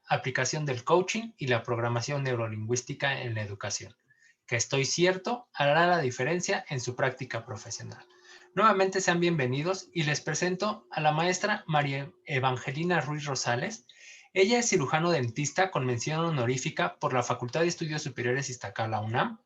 Aplicación del coaching y la programación neurolingüística en la educación, que estoy cierto hará la diferencia en su práctica profesional. Nuevamente sean bienvenidos y les presento a la maestra María Evangelina Ruiz Rosales. Ella es cirujano dentista con mención honorífica por la Facultad de Estudios Superiores Iztacala UNAM.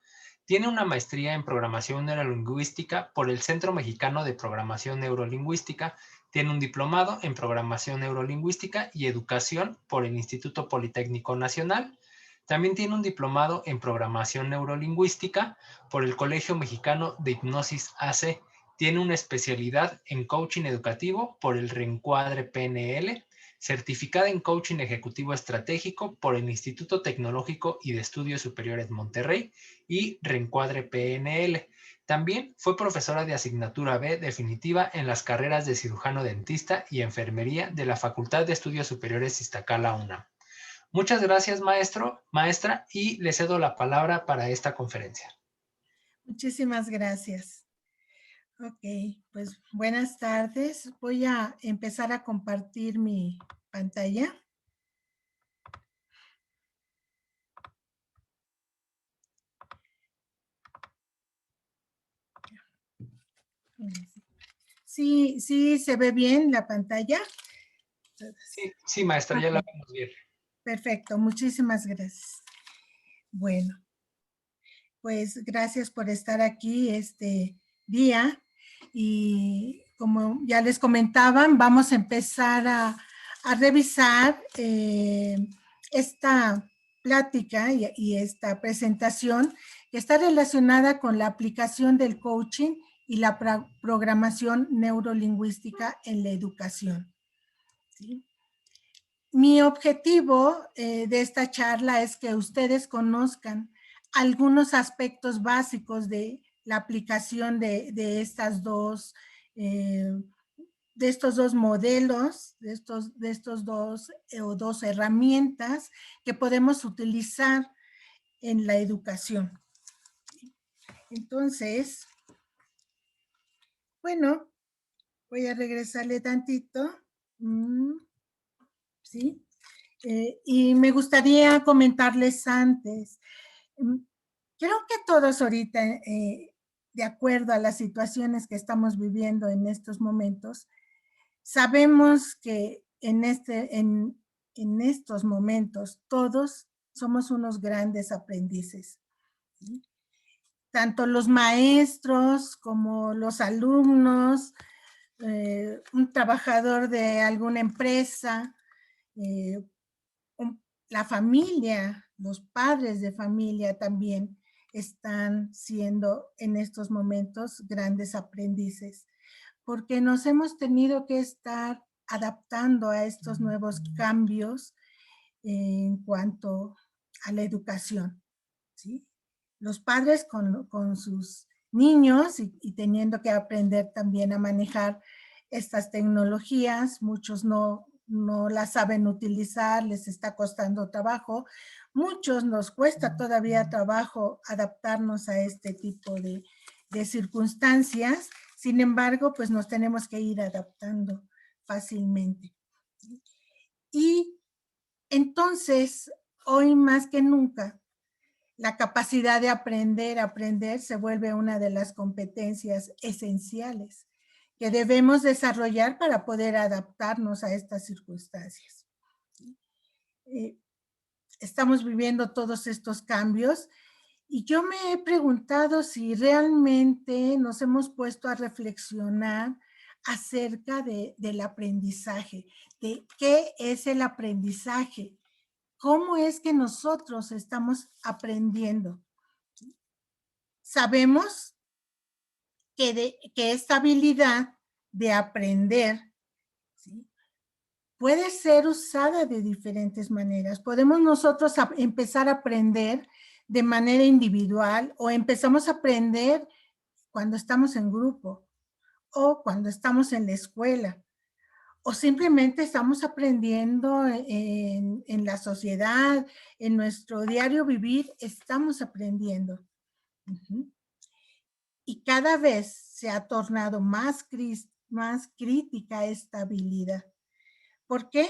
Tiene una maestría en programación neurolingüística por el Centro Mexicano de Programación Neurolingüística. Tiene un diplomado en Programación Neurolingüística y Educación por el Instituto Politécnico Nacional. También tiene un diplomado en Programación Neurolingüística por el Colegio Mexicano de Hipnosis AC. Tiene una especialidad en Coaching Educativo por el Reencuadre PNL, certificada en Coaching Ejecutivo Estratégico por el Instituto Tecnológico y de Estudios Superiores Monterrey y Reencuadre PNL. También fue profesora de asignatura B definitiva en las carreras de cirujano dentista y enfermería de la Facultad de Estudios Superiores Iztacala UNAM. Muchas gracias, maestra, y le cedo la palabra para esta conferencia. Muchísimas gracias. Ok, pues buenas tardes. Voy a empezar a compartir mi pantalla. Sí, se ve bien la pantalla. Sí, maestra, ya la vemos bien. Perfecto, muchísimas gracias. Bueno, pues gracias por estar aquí este día y como ya les comentaban, vamos a empezar a revisar esta plática y esta presentación que está relacionada con la aplicación del coaching y la programación neurolingüística en la educación. ¿Sí? Mi objetivo de esta charla es que ustedes conozcan algunos aspectos básicos de la aplicación de estas dos de estos dos modelos, de estos dos herramientas que podemos utilizar en la educación. Entonces, bueno, voy a regresarle tantito. ¿Sí? Y me gustaría comentarles antes, creo que todos ahorita, de acuerdo a las situaciones que estamos viviendo en estos momentos, sabemos que en estos momentos todos somos unos grandes aprendices. ¿Sí? Tanto los maestros como los alumnos, un trabajador de alguna empresa, la familia, los padres de familia también están siendo en estos momentos grandes aprendices, porque nos hemos tenido que estar adaptando a estos nuevos cambios en cuanto a la educación, ¿sí? Los padres con sus niños y teniendo que aprender también a manejar estas tecnologías, muchos no las saben utilizar, les está costando trabajo. Muchos nos cuesta todavía trabajo adaptarnos a este tipo de circunstancias. Sin embargo, pues nos tenemos que ir adaptando fácilmente. Y entonces, hoy más que nunca, la capacidad de aprender se vuelve una de las competencias esenciales que debemos desarrollar para poder adaptarnos a estas circunstancias. Estamos viviendo todos estos cambios y yo me he preguntado si realmente nos hemos puesto a reflexionar acerca del aprendizaje, de qué es el aprendizaje, cómo es que nosotros estamos aprendiendo. Sabemos que esta habilidad de aprender, ¿sí?, puede ser usada de diferentes maneras. Podemos nosotros empezar a aprender de manera individual o empezamos a aprender cuando estamos en grupo o cuando estamos en la escuela o simplemente estamos aprendiendo en la sociedad, en nuestro diario vivir, estamos aprendiendo. Y cada vez se ha tornado más crítica esta habilidad. ¿Por qué?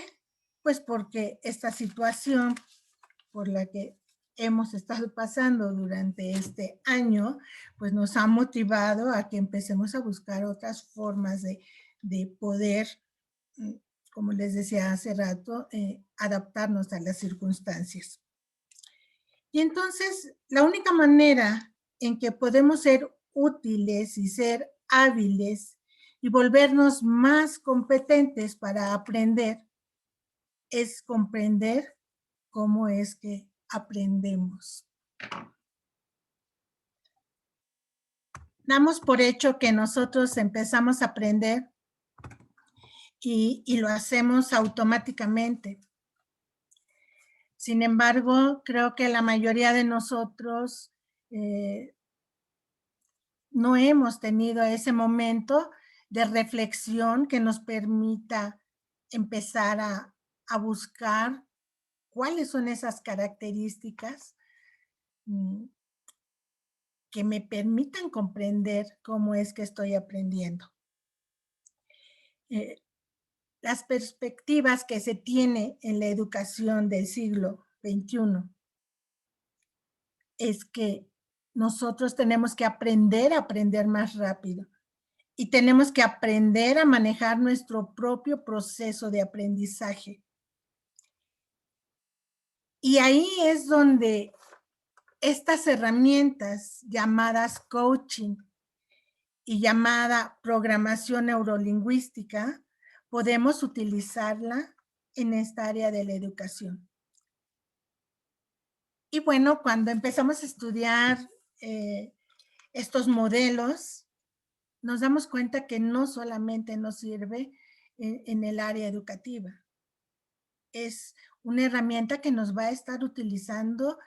Pues porque esta situación por la que hemos estado pasando durante este año, pues nos ha motivado a que empecemos a buscar otras formas de poder, como les decía hace rato, adaptarnos a las circunstancias. Y entonces, la única manera en que podemos ser útiles y ser hábiles y volvernos más competentes para aprender es comprender cómo es que aprendemos. Damos por hecho que nosotros empezamos a aprender y lo hacemos automáticamente. Sin embargo, creo que la mayoría de nosotros no hemos tenido ese momento de reflexión que nos permita empezar a buscar cuáles son esas características que me permitan comprender cómo es que estoy aprendiendo. Las perspectivas que se tiene en la educación del siglo XXI es que nosotros tenemos que aprender a aprender más rápido y tenemos que aprender a manejar nuestro propio proceso de aprendizaje. Y ahí es donde estas herramientas llamadas coaching y llamada programación neurolingüística, podemos utilizarla en esta área de la educación. Y bueno, cuando empezamos a estudiar estos modelos, nos damos cuenta que no solamente nos sirve en el área educativa. Es una herramienta que nos va a estar utilizando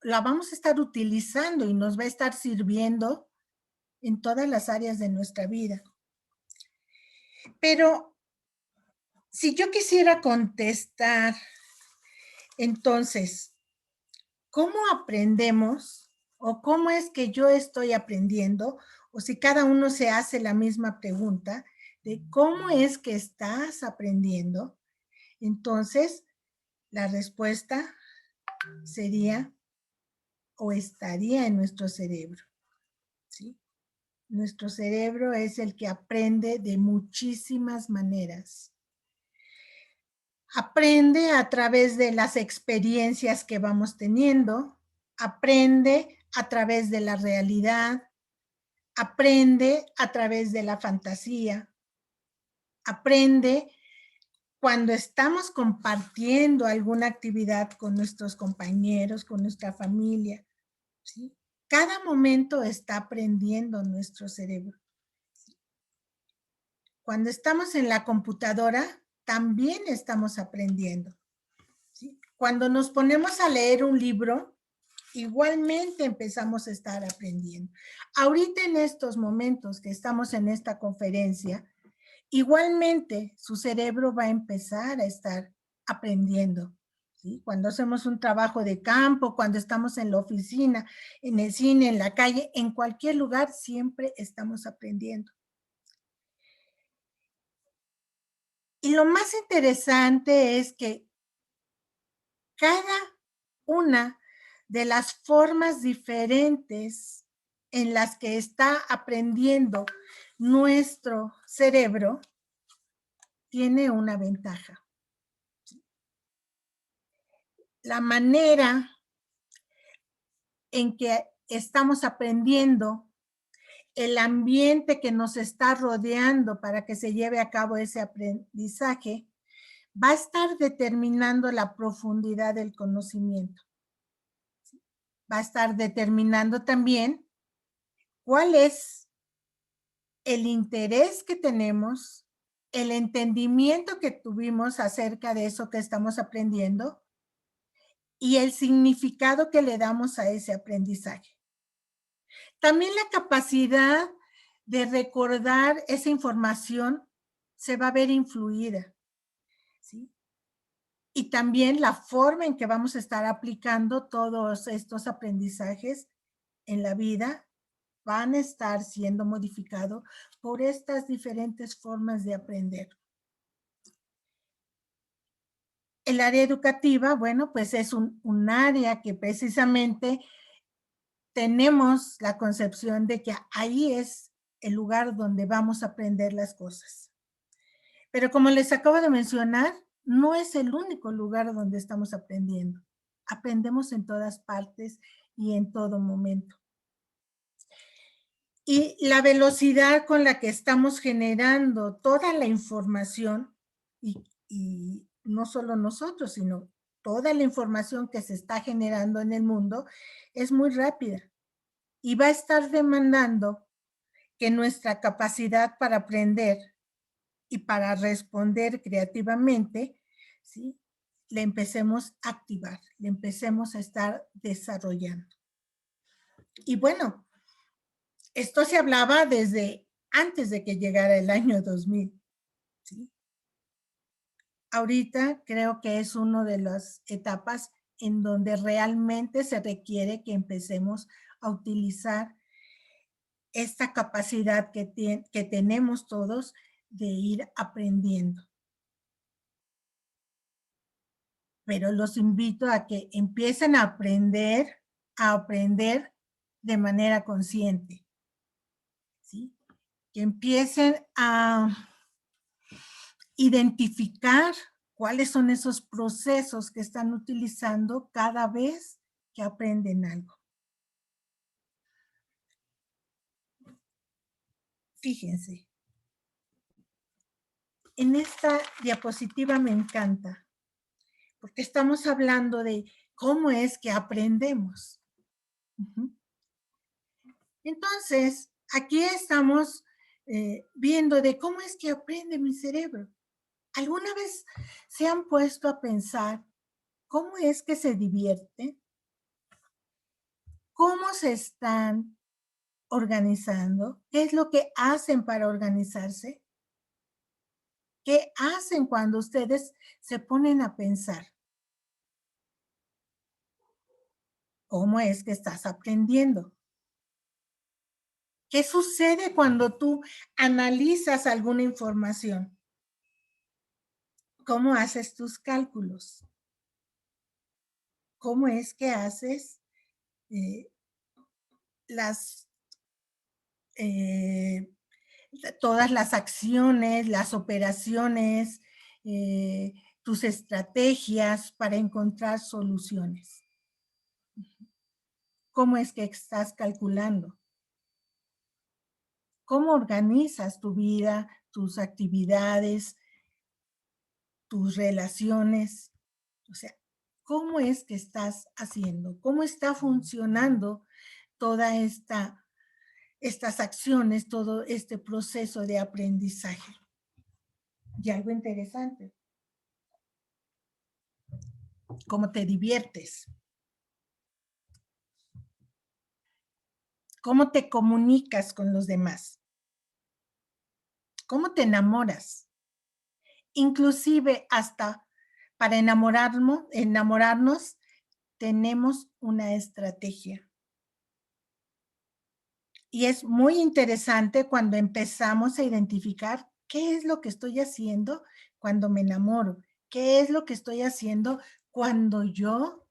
la vamos a estar utilizando y nos va a estar sirviendo en todas las áreas de nuestra vida. Pero si yo quisiera contestar, entonces, ¿cómo aprendemos? ¿O cómo es que yo estoy aprendiendo? O si cada uno se hace la misma pregunta de cómo es que estás aprendiendo, entonces la respuesta sería o estaría en nuestro cerebro, ¿sí? Nuestro cerebro es el que aprende de muchísimas maneras. Aprende a través de las experiencias que vamos teniendo, aprende a través de la realidad, aprende a través de la fantasía, aprende cuando estamos compartiendo alguna actividad con nuestros compañeros, con nuestra familia, ¿sí? Cada momento está aprendiendo nuestro cerebro. Cuando estamos en la computadora, también estamos aprendiendo, ¿sí? Cuando nos ponemos a leer un libro, igualmente empezamos a estar aprendiendo. Ahorita en estos momentos que estamos en esta conferencia, igualmente su cerebro va a empezar a estar aprendiendo, ¿sí? Cuando hacemos un trabajo de campo, cuando estamos en la oficina, en el cine, en la calle, en cualquier lugar, siempre estamos aprendiendo. Y lo más interesante es que cada una de las formas diferentes en las que está aprendiendo nuestro cerebro tiene una ventaja. La manera en que estamos aprendiendo, el ambiente que nos está rodeando para que se lleve a cabo ese aprendizaje, va a estar determinando la profundidad del conocimiento. Va a estar determinando también cuál es el interés que tenemos, el entendimiento que tuvimos acerca de eso que estamos aprendiendo y el significado que le damos a ese aprendizaje. También la capacidad de recordar esa información se va a ver influida, ¿sí? Y también la forma en que vamos a estar aplicando todos estos aprendizajes en la vida van a estar siendo modificados por estas diferentes formas de aprender. El área educativa, bueno, pues es un área que precisamente tenemos la concepción de que ahí es el lugar donde vamos a aprender las cosas. Pero como les acabo de mencionar, no es el único lugar donde estamos aprendiendo. Aprendemos en todas partes y en todo momento. Y la velocidad con la que estamos generando toda la información, y no solo nosotros, sino toda la información que se está generando en el mundo, es muy rápida. Y va a estar demandando que nuestra capacidad para aprender y para responder creativamente, ¿sí?, le empecemos a activar, le empecemos a estar desarrollando. Y bueno, esto se hablaba desde antes de que llegara el año 2000, ¿sí? Ahorita creo que es una de las etapas en donde realmente se requiere que empecemos a utilizar esta capacidad que tenemos todos de ir aprendiendo. Pero los invito a que empiecen a aprender de manera consciente, ¿sí? Que empiecen a identificar cuáles son esos procesos que están utilizando cada vez que aprenden algo. Fíjense, en esta diapositiva me encanta, porque estamos hablando de cómo es que aprendemos. Entonces, aquí estamos viendo de cómo es que aprende mi cerebro. ¿Alguna vez se han puesto a pensar cómo es que se divierte? ¿Cómo se están organizando? ¿Qué es lo que hacen para organizarse? ¿Qué hacen cuando ustedes se ponen a pensar? ¿Cómo es que estás aprendiendo? ¿Qué sucede cuando tú analizas alguna información? ¿Cómo haces tus cálculos? ¿Cómo es que haces eh, las, eh, todas las acciones, las operaciones, tus estrategias para encontrar soluciones? ¿Cómo es que estás calculando? ¿Cómo organizas tu vida, tus actividades, tus relaciones? O sea, ¿cómo es que estás haciendo? ¿Cómo está funcionando toda estas acciones, todo este proceso de aprendizaje? Y algo interesante, ¿cómo te diviertes? ¿Cómo te comunicas con los demás? ¿Cómo te enamoras? Inclusive hasta para enamorarnos tenemos una estrategia. Y es muy interesante cuando empezamos a identificar qué es lo que estoy haciendo cuando me enamoro, qué es lo que estoy haciendo cuando yo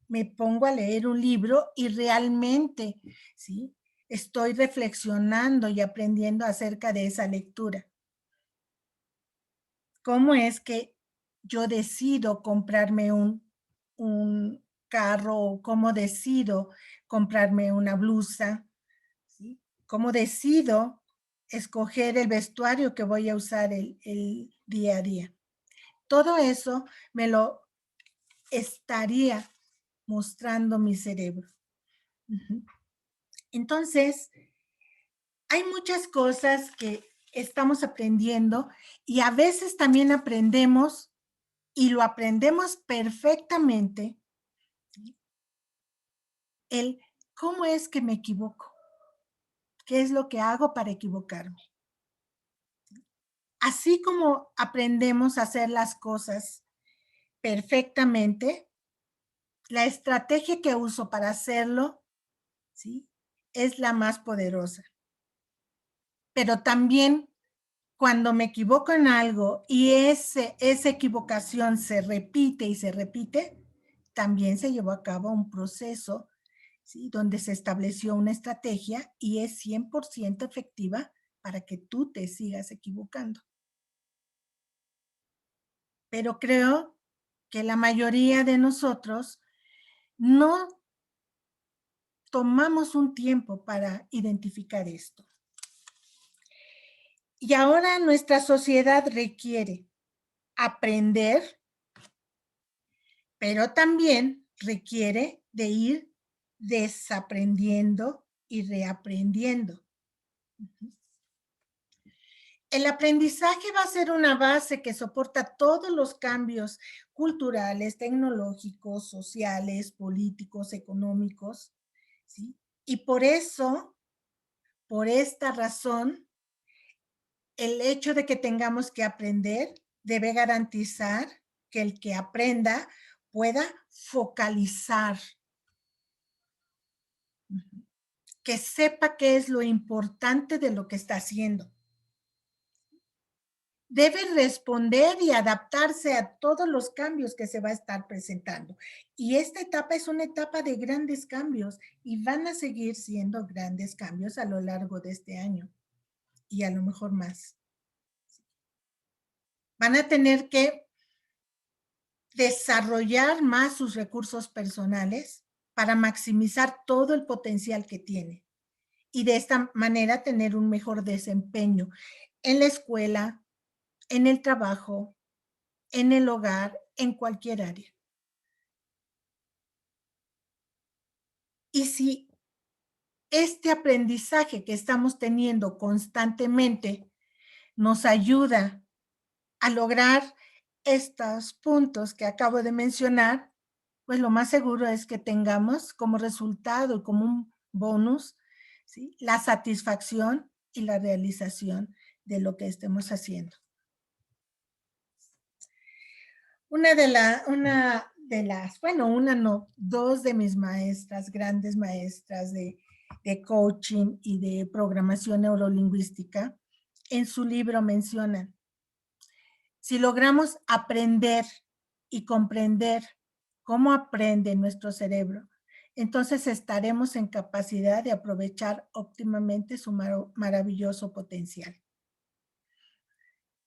me pongo a leer un libro y realmente, ¿sí?, estoy reflexionando y aprendiendo acerca de esa lectura. ¿Cómo es que yo decido comprarme un carro? ¿Cómo decido comprarme una blusa? ¿Sí? ¿Cómo decido escoger el vestuario que voy a usar el día a día? Todo eso me lo estaría mostrando mi cerebro. Entonces, hay muchas cosas que estamos aprendiendo y a veces también aprendemos y lo aprendemos perfectamente, el cómo es que me equivoco, qué es lo que hago para equivocarme. Así como aprendemos a hacer las cosas perfectamente, la estrategia que uso para hacerlo, ¿sí?, es la más poderosa. Pero también cuando me equivoco en algo y esa equivocación se repite y se repite, también se llevó a cabo un proceso, ¿sí?, donde se estableció una estrategia y es 100% efectiva para que tú te sigas equivocando. Pero creo que la mayoría de nosotros no tomamos un tiempo para identificar esto. Y ahora nuestra sociedad requiere aprender, pero también requiere de ir desaprendiendo y reaprendiendo. El aprendizaje va a ser una base que soporta todos los cambios culturales, tecnológicos, sociales, políticos, económicos, ¿sí? Y por eso, por esta razón, el hecho de que tengamos que aprender debe garantizar que el que aprenda pueda focalizar, que sepa qué es lo importante de lo que está haciendo. Debe responder y adaptarse a todos los cambios que se va a estar presentando. Y esta etapa es una etapa de grandes cambios y van a seguir siendo grandes cambios a lo largo de este año y a lo mejor más. Van a tener que desarrollar más sus recursos personales para maximizar todo el potencial que tiene y de esta manera tener un mejor desempeño en la escuela, en el trabajo, en el hogar, en cualquier área. Y si este aprendizaje que estamos teniendo constantemente nos ayuda a lograr estos puntos que acabo de mencionar, pues lo más seguro es que tengamos como resultado y como un bonus, ¿sí?, la satisfacción y la realización de lo que estemos haciendo. Dos de mis maestras, grandes maestras de coaching y de programación neurolingüística, en su libro mencionan: si logramos aprender y comprender cómo aprende nuestro cerebro, entonces estaremos en capacidad de aprovechar óptimamente su maravilloso potencial.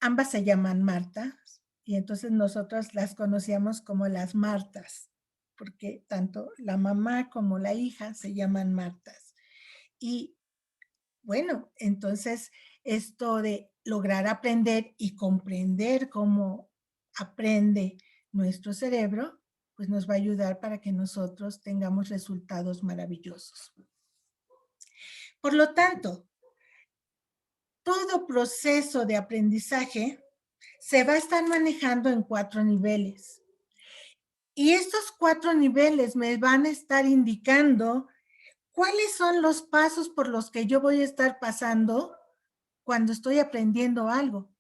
Ambas se llaman Marta y entonces nosotros las conocíamos como las Martas, porque tanto la mamá como la hija se llaman Martas. Y bueno, entonces esto de lograr aprender y comprender cómo aprende nuestro cerebro, pues nos va a ayudar para que nosotros tengamos resultados maravillosos. Por lo tanto, todo proceso de aprendizaje se va a estar manejando en 4 niveles. Y estos 4 niveles me van a estar indicando cuáles son los pasos por los que yo voy a estar pasando cuando estoy aprendiendo algo.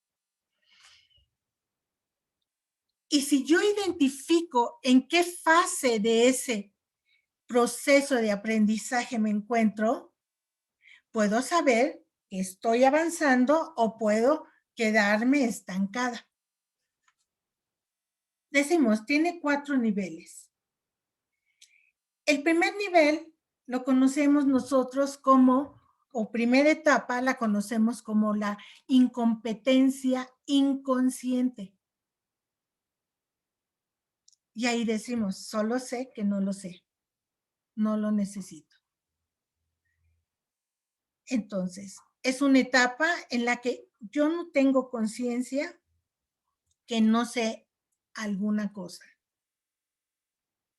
Y si yo identifico en qué fase de ese proceso de aprendizaje me encuentro, puedo saber que estoy avanzando o puedo quedarme estancada. Decimos, tiene 4 niveles. El primer nivel lo conocemos nosotros como, o primera etapa la conocemos como la incompetencia inconsciente. Y ahí decimos, solo sé que no lo sé, no lo necesito. Entonces, es una etapa en la que yo no tengo conciencia que no sé alguna cosa.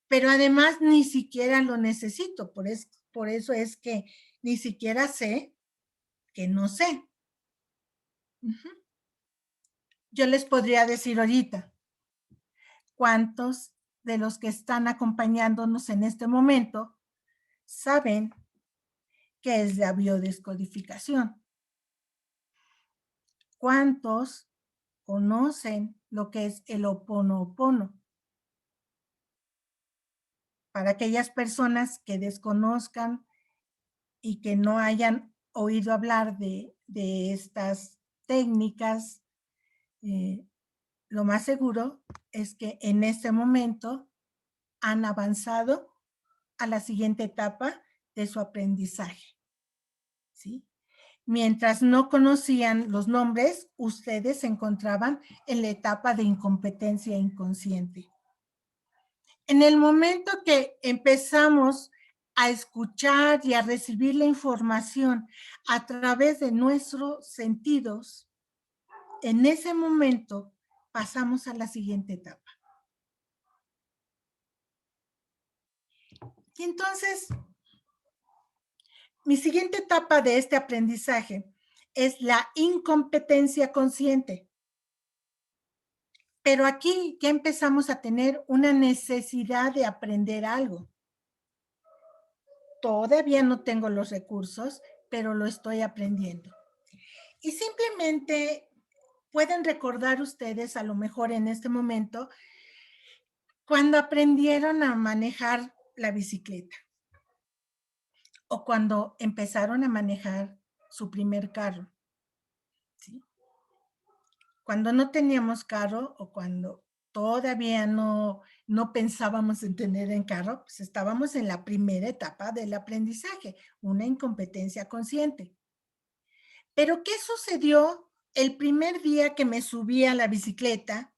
Pero además ni siquiera lo necesito, por eso es que ni siquiera sé que no sé. Yo les podría decir ahorita, ¿cuántos de los que están acompañándonos en este momento saben qué es la biodescodificación? ¿Cuántos conocen lo que es el Ho'oponopono? Para aquellas personas que desconozcan y que no hayan oído hablar de estas técnicas, lo más seguro es que en este momento han avanzado a la siguiente etapa de su aprendizaje, ¿sí? Mientras no conocían los nombres, ustedes se encontraban en la etapa de incompetencia inconsciente. En el momento que empezamos a escuchar y a recibir la información a través de nuestros sentidos, en ese momento pasamos a la siguiente etapa. Y entonces, mi siguiente etapa de este aprendizaje es la incompetencia consciente. Pero aquí ya empezamos a tener una necesidad de aprender algo. Todavía no tengo los recursos, pero lo estoy aprendiendo. Y simplemente pueden recordar ustedes, a lo mejor en este momento, cuando aprendieron a manejar la bicicleta o cuando empezaron a manejar su primer carro, ¿sí? Cuando no teníamos carro o cuando todavía no pensábamos en tener en carro, pues estábamos en la primera etapa del aprendizaje, una incompetencia consciente. Pero ¿qué sucedió el primer día que me subí a la bicicleta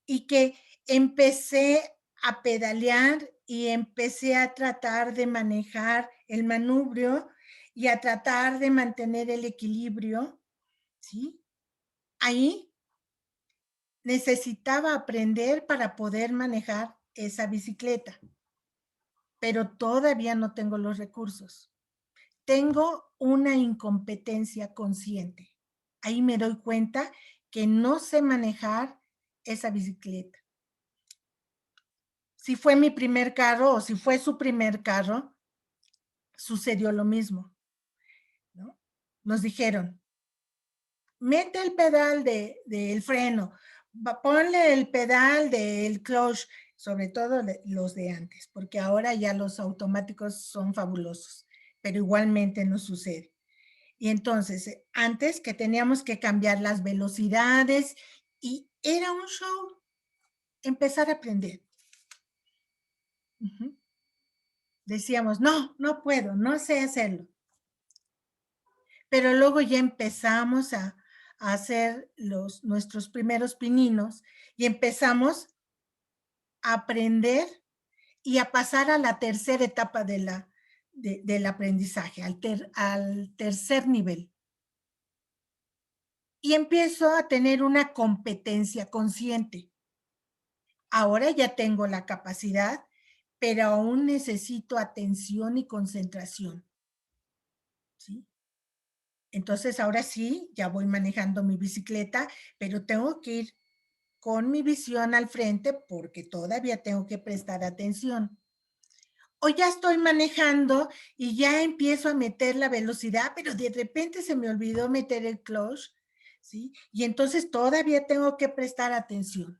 y que empecé a pedalear y empecé a tratar de manejar el manubrio y a tratar de mantener el equilibrio, ¿sí? Ahí necesitaba aprender para poder manejar esa bicicleta, pero todavía no tengo los recursos. Tengo una incompetencia consciente. Ahí me doy cuenta que no sé manejar esa bicicleta. Si fue mi primer carro o si fue su primer carro, sucedió lo mismo, ¿no? Nos dijeron, mete el pedal del freno, ponle el pedal del clutch, sobre todo los de antes, porque ahora ya los automáticos son fabulosos, pero igualmente nos sucede. Y entonces, antes que teníamos que cambiar las velocidades y era un show empezar a aprender. Decíamos, no puedo, no sé hacerlo. Pero luego ya empezamos a hacer nuestros primeros pininos y empezamos a aprender y a pasar a la tercera etapa del aprendizaje, al tercer nivel. Y empiezo a tener una competencia consciente. Ahora ya tengo la capacidad, pero aún necesito atención y concentración, ¿sí? Entonces, ahora sí, ya voy manejando mi bicicleta, pero tengo que ir con mi visión al frente porque todavía tengo que prestar atención. O ya estoy manejando y ya empiezo a meter la velocidad, pero de repente se me olvidó meter el clutch, ¿sí? Y entonces todavía tengo que prestar atención.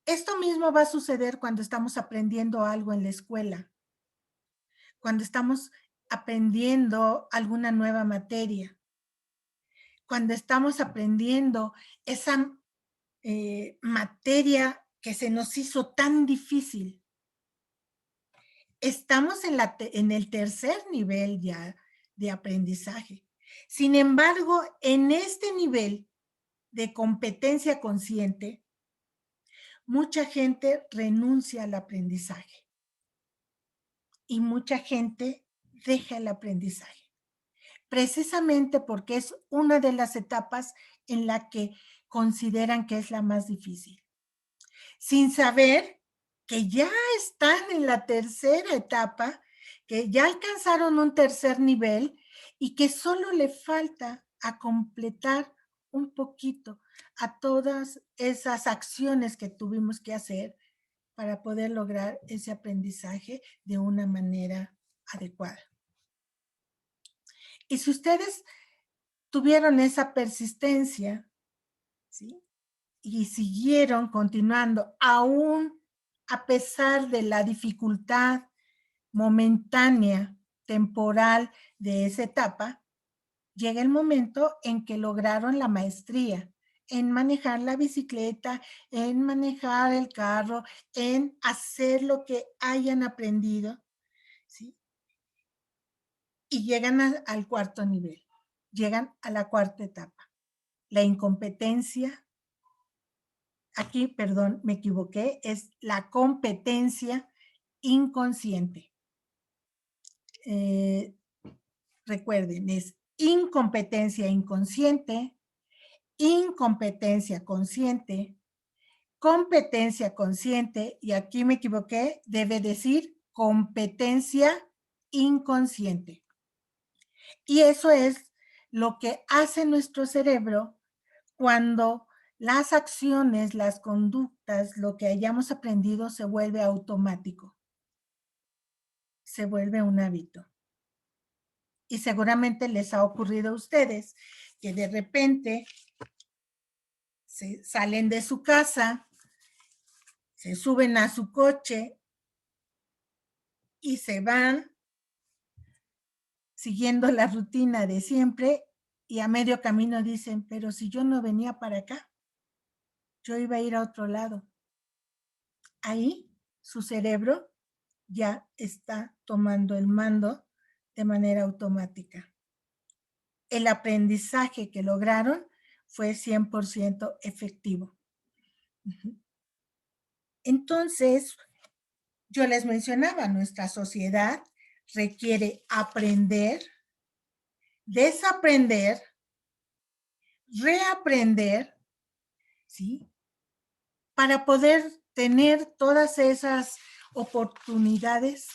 Esto mismo va a suceder cuando estamos aprendiendo algo en la escuela, cuando estamos aprendiendo alguna nueva materia, cuando estamos aprendiendo esa materia que se nos hizo tan difícil. Estamos en el tercer nivel ya de aprendizaje. Sin embargo, en este nivel de competencia consciente, mucha gente renuncia al aprendizaje y mucha gente deja el aprendizaje, precisamente porque es una de las etapas en la que consideran que es la más difícil, sin saber que ya están en la tercera etapa, que ya alcanzaron un tercer nivel y que solo le falta a completar un poquito a todas esas acciones que tuvimos que hacer para poder lograr ese aprendizaje de una manera adecuada. Y si ustedes tuvieron esa persistencia, ¿sí? Y siguieron continuando, aún a pesar de la dificultad momentánea, temporal de esa etapa, llega el momento en que lograron la maestría en manejar la bicicleta, en manejar el carro, en hacer lo que hayan aprendido, ¿sí? Y llegan al cuarto nivel, llegan a la cuarta etapa. La incompetencia, aquí, perdón, me equivoqué, es la competencia inconsciente. Recuerden, es incompetencia inconsciente, incompetencia consciente, competencia consciente, y aquí me equivoqué, debe decir competencia inconsciente. Y eso es lo que hace nuestro cerebro cuando las acciones, las conductas, lo que hayamos aprendido se vuelve automático, se vuelve un hábito. Y seguramente les ha ocurrido a ustedes que de repente se salen de su casa, se suben a su coche y se van siguiendo la rutina de siempre, y a medio camino dicen, pero si yo no venía para acá, yo iba a ir a otro lado. Ahí su cerebro ya está tomando el mando de manera automática. El aprendizaje que lograron fue 100% efectivo. Entonces, yo les mencionaba, nuestra sociedad requiere aprender, desaprender, reaprender, ¿sí? Para poder tener todas esas oportunidades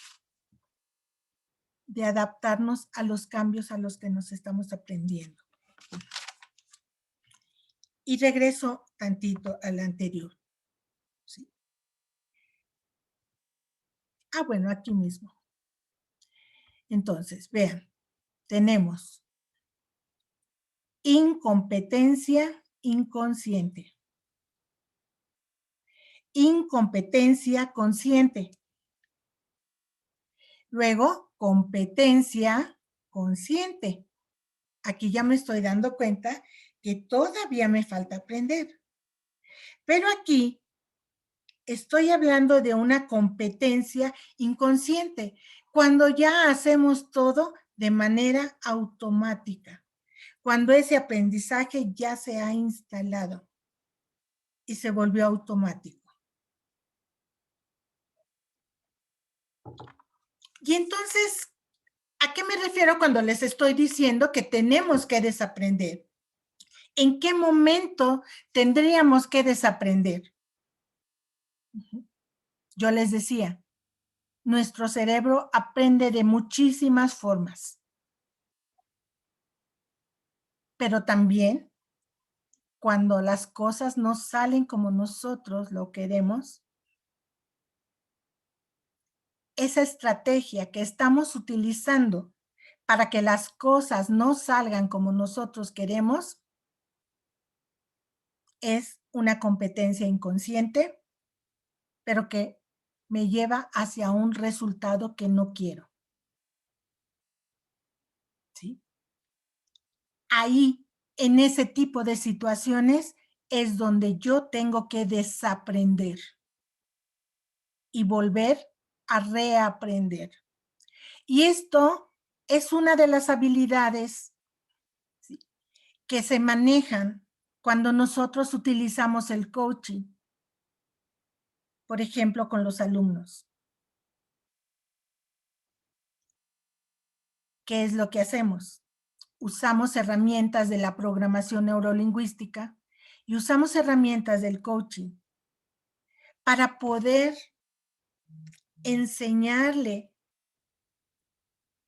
de adaptarnos a los cambios a los que nos estamos aprendiendo. Y regreso tantito al anterior, ¿sí? Bueno, aquí mismo. Entonces, vean, tenemos incompetencia inconsciente, incompetencia consciente, luego competencia consciente. Aquí ya me estoy dando cuenta que todavía me falta aprender. Pero aquí estoy hablando de una competencia inconsciente, cuando ya hacemos todo de manera automática, cuando ese aprendizaje ya se ha instalado y se volvió automático. Y entonces, ¿a qué me refiero cuando les estoy diciendo que tenemos que desaprender? ¿En qué momento tendríamos que desaprender? Yo les decía, nuestro cerebro aprende de muchísimas formas, pero también cuando las cosas no salen como nosotros lo queremos, esa estrategia que estamos utilizando para que las cosas no salgan como nosotros queremos es una competencia inconsciente, pero que me lleva hacia un resultado que no quiero. ¿Sí? Ahí, en ese tipo de situaciones, es donde yo tengo que desaprender y volver a reaprender. Y esto es una de las habilidades, ¿sí?, que se manejan cuando nosotros utilizamos el coaching, por ejemplo, con los alumnos. ¿Qué es lo que hacemos? Usamos herramientas de la programación neurolingüística y usamos herramientas del coaching para poder enseñarle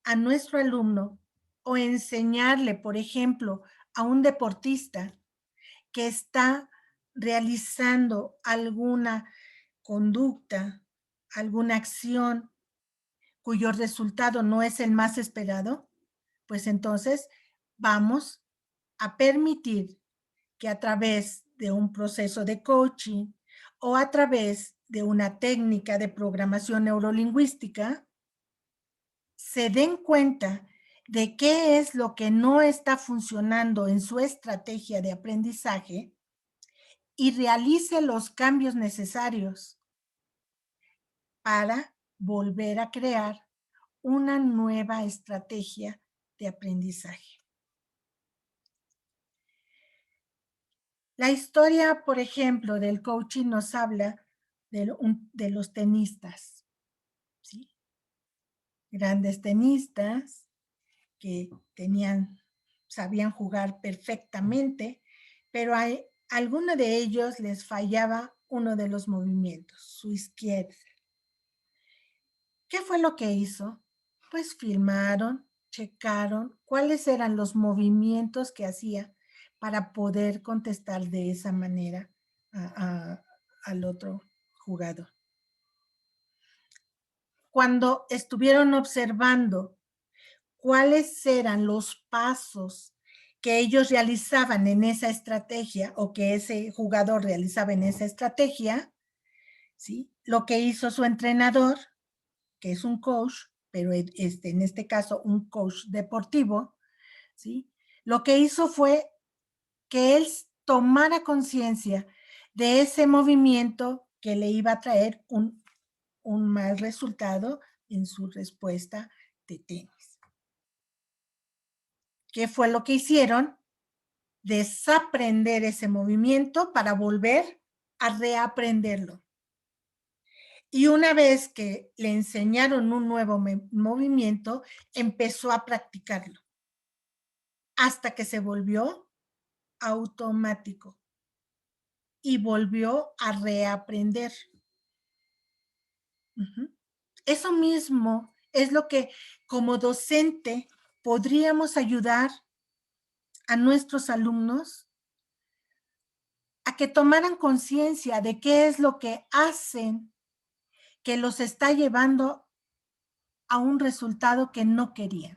a nuestro alumno o enseñarle, por ejemplo, a un deportista que está realizando alguna conducta, alguna acción cuyo resultado no es el más esperado, pues entonces vamos a permitir que a través de un proceso de coaching o a través de una técnica de programación neurolingüística se den cuenta de qué es lo que no está funcionando en su estrategia de aprendizaje y realice los cambios necesarios para volver a crear una nueva estrategia de aprendizaje. La historia, por ejemplo, del coaching nos habla de los tenistas, ¿sí? Grandes tenistas que sabían jugar perfectamente, pero a alguno de ellos les fallaba uno de los movimientos, su izquierda. ¿Qué fue lo que hizo? Pues filmaron, checaron cuáles eran los movimientos que hacía para poder contestar de esa manera al otro jugador. Cuando estuvieron observando cuáles eran los pasos que ellos realizaban en esa estrategia o que ese jugador realizaba en esa estrategia, ¿sí? Lo que hizo su entrenador, que es un coach, pero en este caso un coach deportivo, ¿sí? Lo que hizo fue que él tomara conciencia de ese movimiento que le iba a traer un mal resultado en su respuesta de tenis. ¿Qué fue lo que hicieron? Desaprender ese movimiento para volver a reaprenderlo. Y una vez que le enseñaron un nuevo movimiento, empezó a practicarlo hasta que se volvió automático y volvió a reaprender. Eso mismo es lo que como docente podríamos ayudar a nuestros alumnos a que tomaran conciencia de qué es lo que hacen que los está llevando a un resultado que no querían.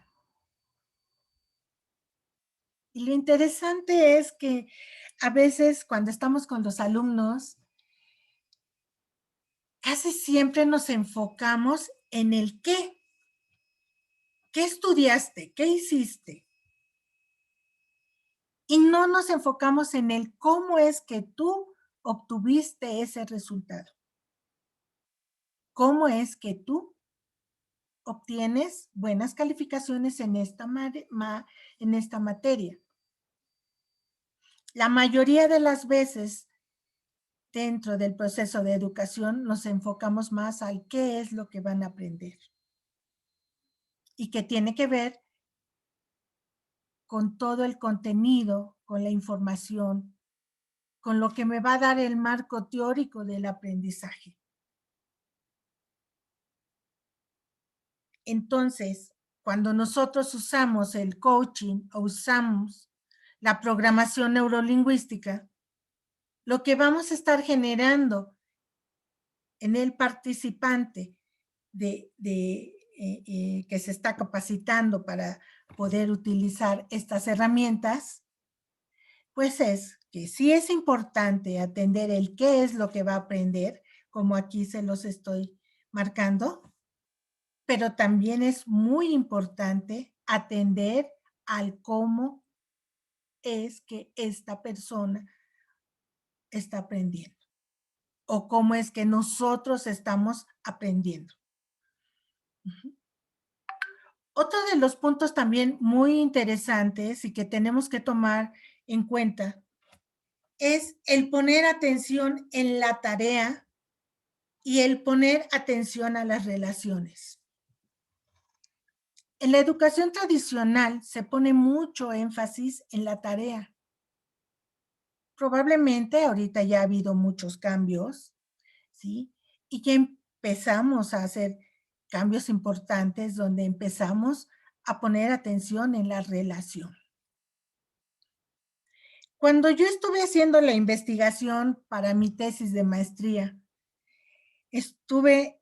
Y lo interesante es que a veces cuando estamos con los alumnos, casi siempre nos enfocamos en el qué. ¿Qué estudiaste? ¿Qué hiciste? Y no nos enfocamos en el cómo es que tú obtuviste ese resultado. ¿Cómo es que tú obtienes buenas calificaciones en esta materia? La mayoría de las veces dentro del proceso de educación nos enfocamos más al qué es lo que van a aprender y que tiene que ver con todo el contenido, con la información, con lo que me va a dar el marco teórico del aprendizaje. Entonces, cuando nosotros usamos el coaching o usamos la programación neurolingüística, lo que vamos a estar generando en el participante que se está capacitando para poder utilizar estas herramientas, pues es que sí es importante atender el qué es lo que va a aprender, como aquí se los estoy marcando, pero también es muy importante atender al cómo es que esta persona está aprendiendo o cómo es que nosotros estamos aprendiendo. Otro de los puntos también muy interesantes y que tenemos que tomar en cuenta es el poner atención en la tarea y el poner atención a las relaciones. En la educación tradicional se pone mucho énfasis en la tarea. Probablemente ahorita ya ha habido muchos cambios, ¿sí? Y que empezamos a hacer cambios importantes donde empezamos a poner atención en la relación. Cuando yo estuve haciendo la investigación para mi tesis de maestría, estuve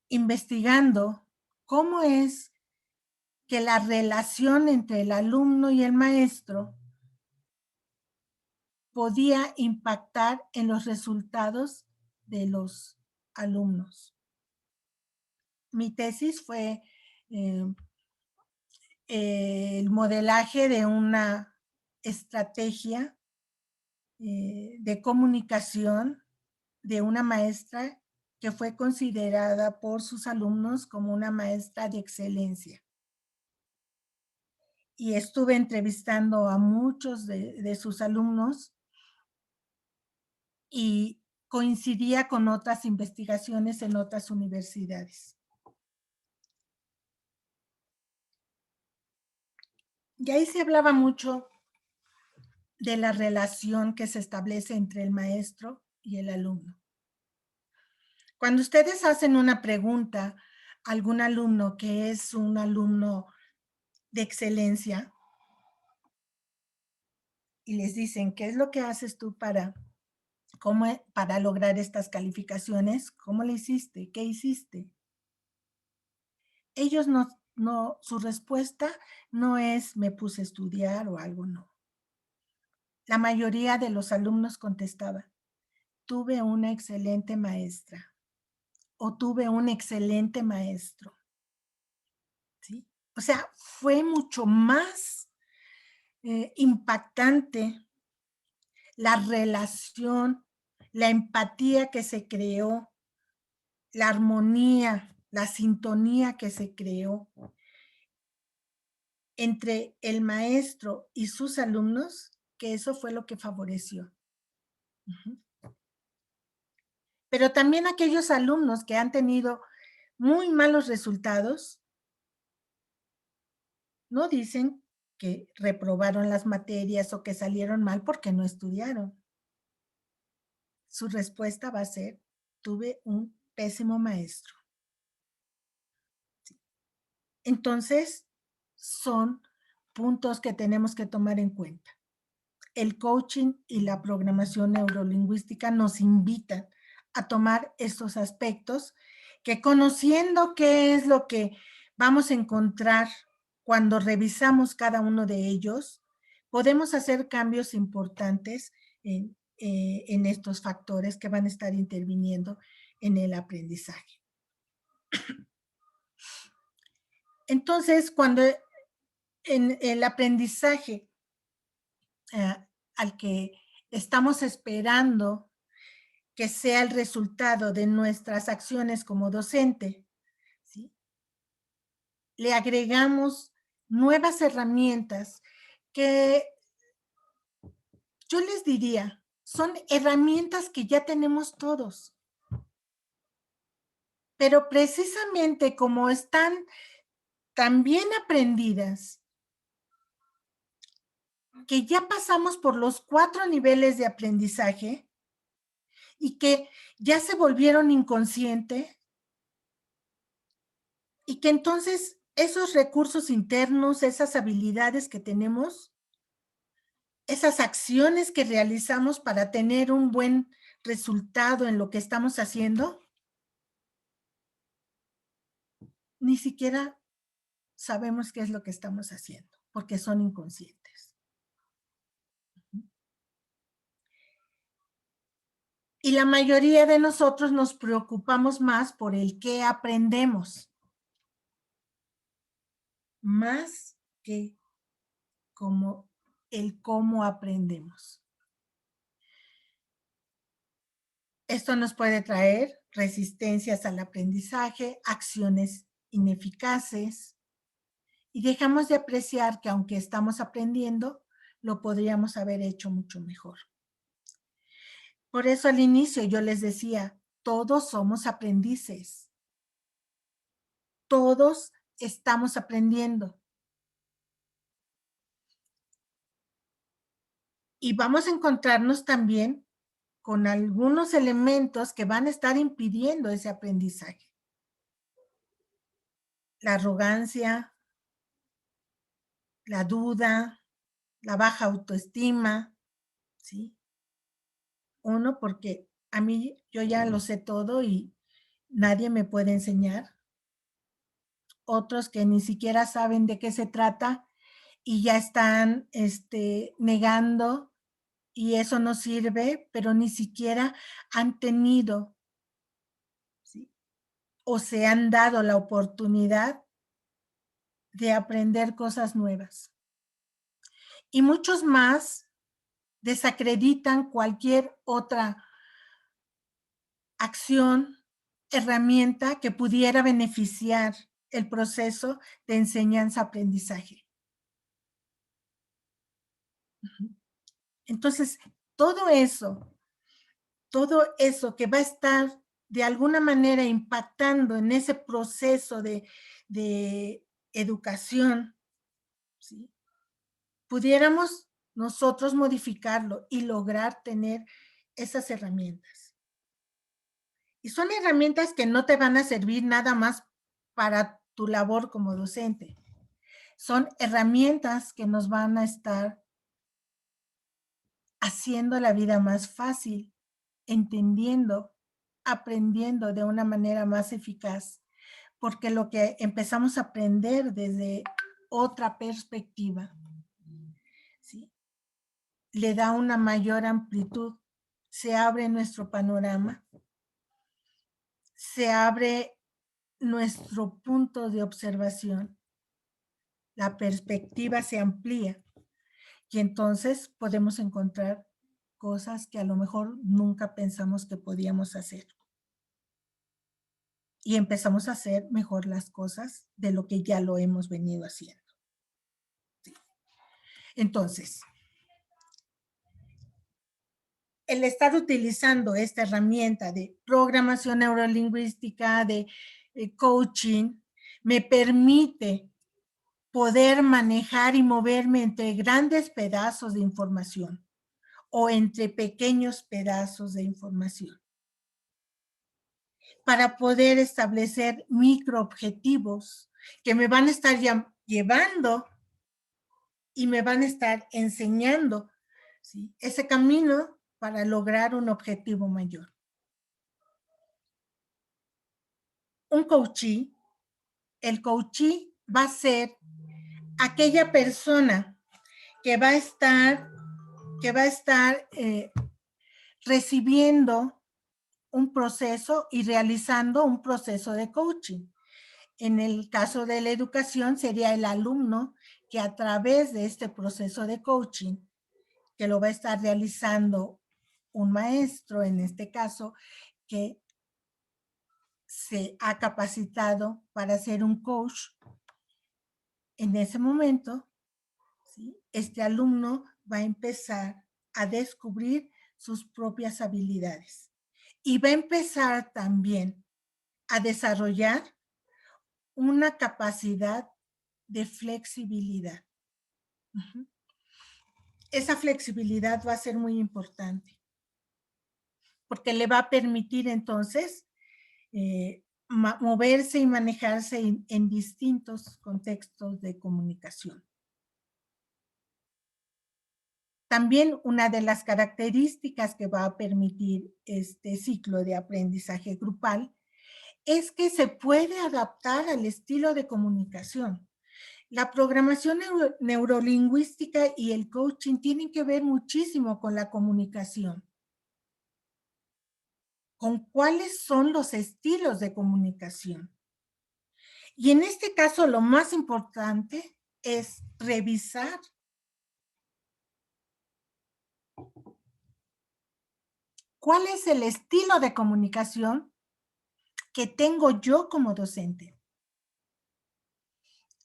investigando cómo es que la relación entre el alumno y el maestro podía impactar en los resultados de los alumnos. Mi tesis fue el modelaje de una estrategia de comunicación de una maestra que fue considerada por sus alumnos como una maestra de excelencia. Y estuve entrevistando a muchos de sus alumnos y coincidía con otras investigaciones en otras universidades. Y ahí se hablaba mucho de la relación que se establece entre el maestro y el alumno. Cuando ustedes hacen una pregunta a algún alumno que es un alumno de excelencia y les dicen, ¿qué es lo que haces tú para lograr estas calificaciones? ¿Cómo le hiciste? ¿Qué hiciste? Ellos su respuesta no es me puse a estudiar o algo, no. La mayoría de los alumnos contestaba, tuve una excelente maestra o tuve un excelente maestro. ¿Sí? O sea, fue mucho más impactante la relación, la empatía que se creó, la armonía, la sintonía que se creó entre el maestro y sus alumnos, que eso fue lo que favoreció. Pero también aquellos alumnos que han tenido muy malos resultados, no dicen que reprobaron las materias o que salieron mal porque no estudiaron. Su respuesta va a ser, tuve un pésimo maestro. Entonces, son puntos que tenemos que tomar en cuenta. El coaching y la programación neurolingüística nos invitan a tomar estos aspectos que, conociendo qué es lo que vamos a encontrar cuando revisamos cada uno de ellos, podemos hacer cambios importantes en estos factores que van a estar interviniendo en el aprendizaje. Entonces, cuando en el aprendizaje al que estamos esperando que sea el resultado de nuestras acciones como docente, ¿sí? Le agregamos nuevas herramientas que yo les diría, son herramientas que ya tenemos todos. Pero precisamente como están tan bien aprendidas, que ya pasamos por los 4 niveles de aprendizaje y que ya se volvieron inconscientes, y que entonces esos recursos internos, esas habilidades que tenemos, esas acciones que realizamos para tener un buen resultado en lo que estamos haciendo, ni siquiera sabemos qué es lo que estamos haciendo, porque son inconscientes. Y la mayoría de nosotros nos preocupamos más por el qué aprendemos, más que como el cómo aprendemos. Esto nos puede traer resistencias al aprendizaje, acciones ineficaces, y dejamos de apreciar que aunque estamos aprendiendo, lo podríamos haber hecho mucho mejor. Por eso al inicio yo les decía, todos somos aprendices. Todos estamos aprendiendo. Y vamos a encontrarnos también con algunos elementos que van a estar impidiendo ese aprendizaje. La arrogancia, la duda, la baja autoestima, ¿sí? Uno, porque a mí yo ya lo sé todo y nadie me puede enseñar. Otros que ni siquiera saben de qué se trata y ya están negando, y eso no sirve, pero ni siquiera han tenido, ¿sí? O se han dado la oportunidad de aprender cosas nuevas. Y muchos más desacreditan cualquier otra acción, herramienta que pudiera beneficiar el proceso de enseñanza-aprendizaje. Entonces, todo eso que va a estar de alguna manera impactando en ese proceso de educación, ¿sí? Pudiéramos nosotros modificarlo y lograr tener esas herramientas. Y son herramientas que no te van a servir nada más para tu labor como docente. Son herramientas que nos van a estar haciendo la vida más fácil, entendiendo, aprendiendo de una manera más eficaz, porque lo que empezamos a aprender desde otra perspectiva, ¿sí? Le da una mayor amplitud, se abre nuestro panorama, se abre nuestro punto de observación, la perspectiva se amplía y entonces podemos encontrar cosas que a lo mejor nunca pensamos que podíamos hacer. Y empezamos a hacer mejor las cosas de lo que ya lo hemos venido haciendo. Sí. Entonces, el estar utilizando esta herramienta de programación neurolingüística, de coaching, me permite poder manejar y moverme entre grandes pedazos de información o entre pequeños pedazos de información para poder establecer microobjetivos que me van a estar llevando y me van a estar enseñando, ¿sí?, ese camino para lograr un objetivo mayor. Un coachee, el coachee va a ser aquella persona que va a estar recibiendo un proceso y realizando un proceso de coaching. En el caso de la educación sería el alumno que a través de este proceso de coaching, que lo va a estar realizando un maestro, en este caso, que se ha capacitado para ser un coach, en ese momento, ¿sí?, este alumno va a empezar a descubrir sus propias habilidades y va a empezar también a desarrollar una capacidad de flexibilidad. Uh-huh. Esa flexibilidad va a ser muy importante porque le va a permitir entonces moverse y manejarse en distintos contextos de comunicación. También una de las características que va a permitir este ciclo de aprendizaje grupal es que se puede adaptar al estilo de comunicación. La programación neurolingüística y el coaching tienen que ver muchísimo con la comunicación, con cuáles son los estilos de comunicación. Y en este caso, lo más importante es revisar cuál es el estilo de comunicación que tengo yo como docente.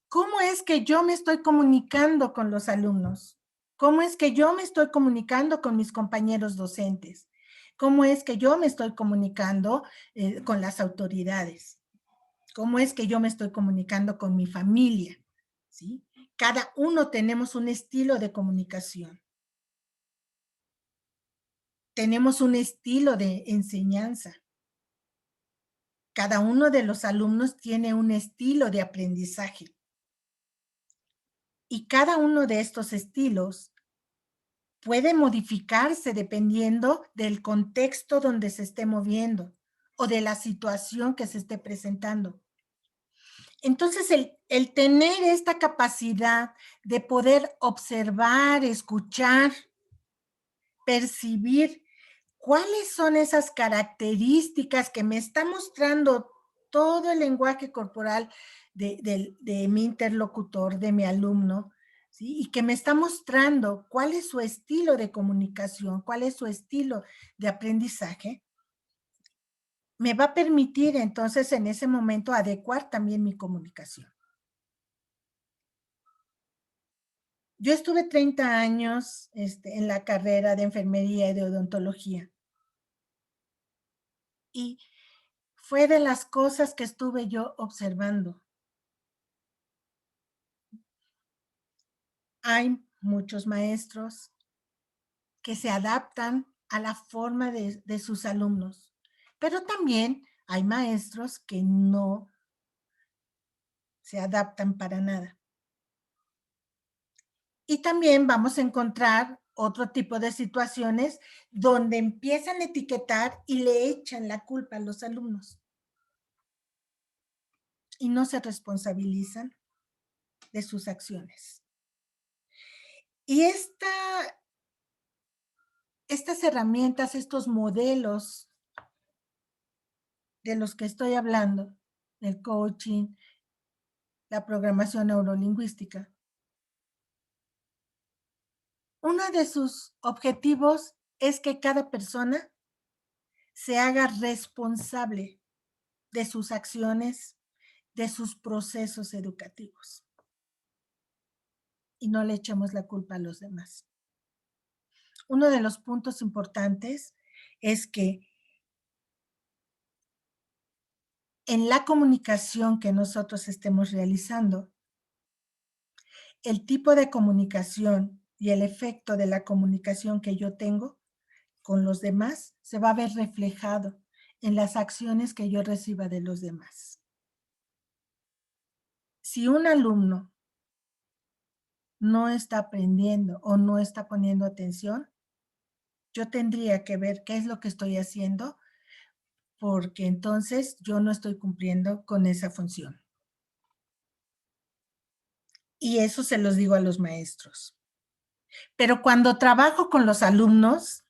¿Cómo es que yo me estoy comunicando con los alumnos? ¿Cómo es que yo me estoy comunicando con mis compañeros docentes? ¿Cómo es que yo me estoy comunicando con las autoridades? ¿Cómo es que yo me estoy comunicando con mi familia? ¿Sí? Cada uno tenemos un estilo de comunicación. Tenemos un estilo de enseñanza. Cada uno de los alumnos tiene un estilo de aprendizaje. Y cada uno de estos estilos puede modificarse dependiendo del contexto donde se esté moviendo o de la situación que se esté presentando. Entonces, el tener esta capacidad de poder observar, escuchar, percibir cuáles son esas características que me está mostrando todo el lenguaje corporal de mi interlocutor, de mi alumno, ¿sí? Y que me está mostrando cuál es su estilo de comunicación, cuál es su estilo de aprendizaje, me va a permitir entonces en ese momento adecuar también mi comunicación. Yo estuve 30 años en la carrera de enfermería y de odontología. Y fue de las cosas que estuve yo observando. Hay muchos maestros que se adaptan a la forma de sus alumnos, pero también hay maestros que no se adaptan para nada. Y también vamos a encontrar otro tipo de situaciones donde empiezan a etiquetar y le echan la culpa a los alumnos y no se responsabilizan de sus acciones. Y estas herramientas, estos modelos de los que estoy hablando, el coaching, la programación neurolingüística, uno de sus objetivos es que cada persona se haga responsable de sus acciones, de sus procesos educativos y no le echemos la culpa a los demás. Uno de los puntos importantes es que en la comunicación que nosotros estemos realizando, el tipo de comunicación y el efecto de la comunicación que yo tengo con los demás se va a ver reflejado en las acciones que yo reciba de los demás. Si un alumno no está aprendiendo o no está poniendo atención, yo tendría que ver qué es lo que estoy haciendo, porque entonces yo no estoy cumpliendo con esa función. Y eso se los digo a los maestros. Pero cuando trabajo con los alumnos,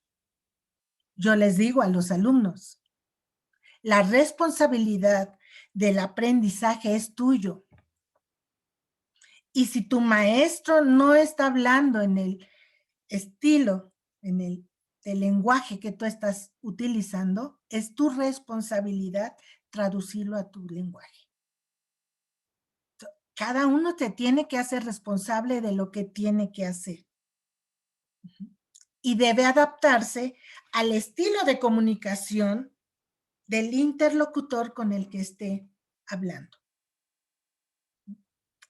yo les digo a los alumnos, la responsabilidad del aprendizaje es tuyo. Y si tu maestro no está hablando en el estilo, en el lenguaje que tú estás utilizando, es tu responsabilidad traducirlo a tu lenguaje. Cada uno te tiene que hacer responsable de lo que tiene que hacer. Y debe adaptarse al estilo de comunicación del interlocutor con el que esté hablando.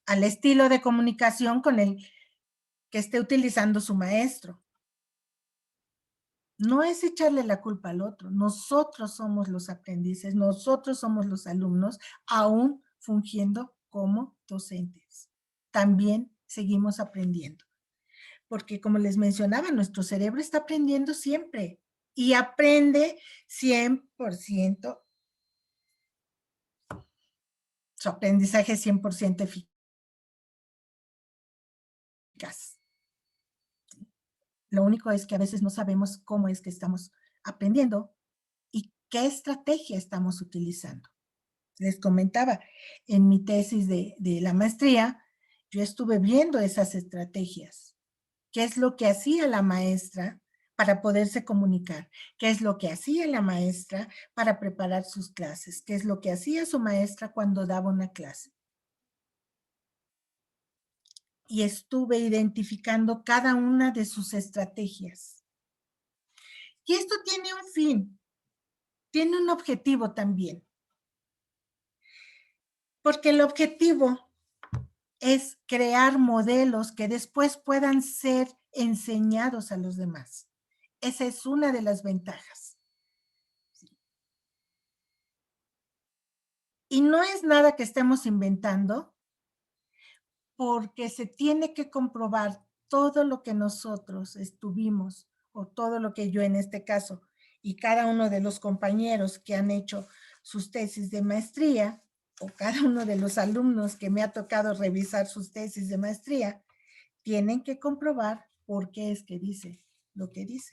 Al estilo de comunicación con el que esté utilizando su maestro. No es echarle la culpa al otro. Nosotros somos los aprendices, nosotros somos los alumnos, aún fungiendo como docentes. También seguimos aprendiendo. Porque como les mencionaba, nuestro cerebro está aprendiendo siempre y aprende 100%. Su aprendizaje es 100% eficaz. Lo único es que a veces no sabemos cómo es que estamos aprendiendo y qué estrategia estamos utilizando. Les comentaba, en mi tesis de la maestría, yo estuve viendo esas estrategias. ¿Qué es lo que hacía la maestra para poderse comunicar? ¿Qué es lo que hacía la maestra para preparar sus clases? ¿Qué es lo que hacía su maestra cuando daba una clase? Y estuve identificando cada una de sus estrategias. Y esto tiene un fin, tiene un objetivo también. Porque el objetivo es crear modelos que después puedan ser enseñados a los demás. Esa es una de las ventajas. Y no es nada que estemos inventando, porque se tiene que comprobar todo lo que nosotros estuvimos, o todo lo que yo en este caso, y cada uno de los compañeros que han hecho sus tesis de maestría, o cada uno de los alumnos que me ha tocado revisar sus tesis de maestría, tienen que comprobar por qué es que dice lo que dice.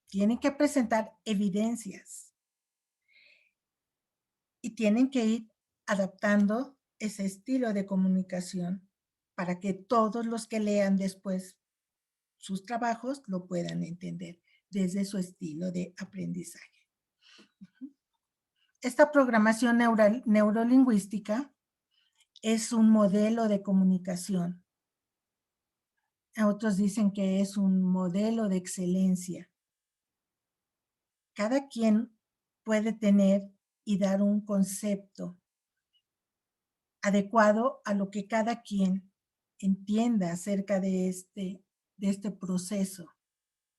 Tienen que presentar evidencias y tienen que ir adaptando ese estilo de comunicación para que todos los que lean después sus trabajos lo puedan entender desde su estilo de aprendizaje. Esta programación neurolingüística es un modelo de comunicación. Otros dicen que es un modelo de excelencia. Cada quien puede tener y dar un concepto adecuado a lo que cada quien entienda acerca de este proceso,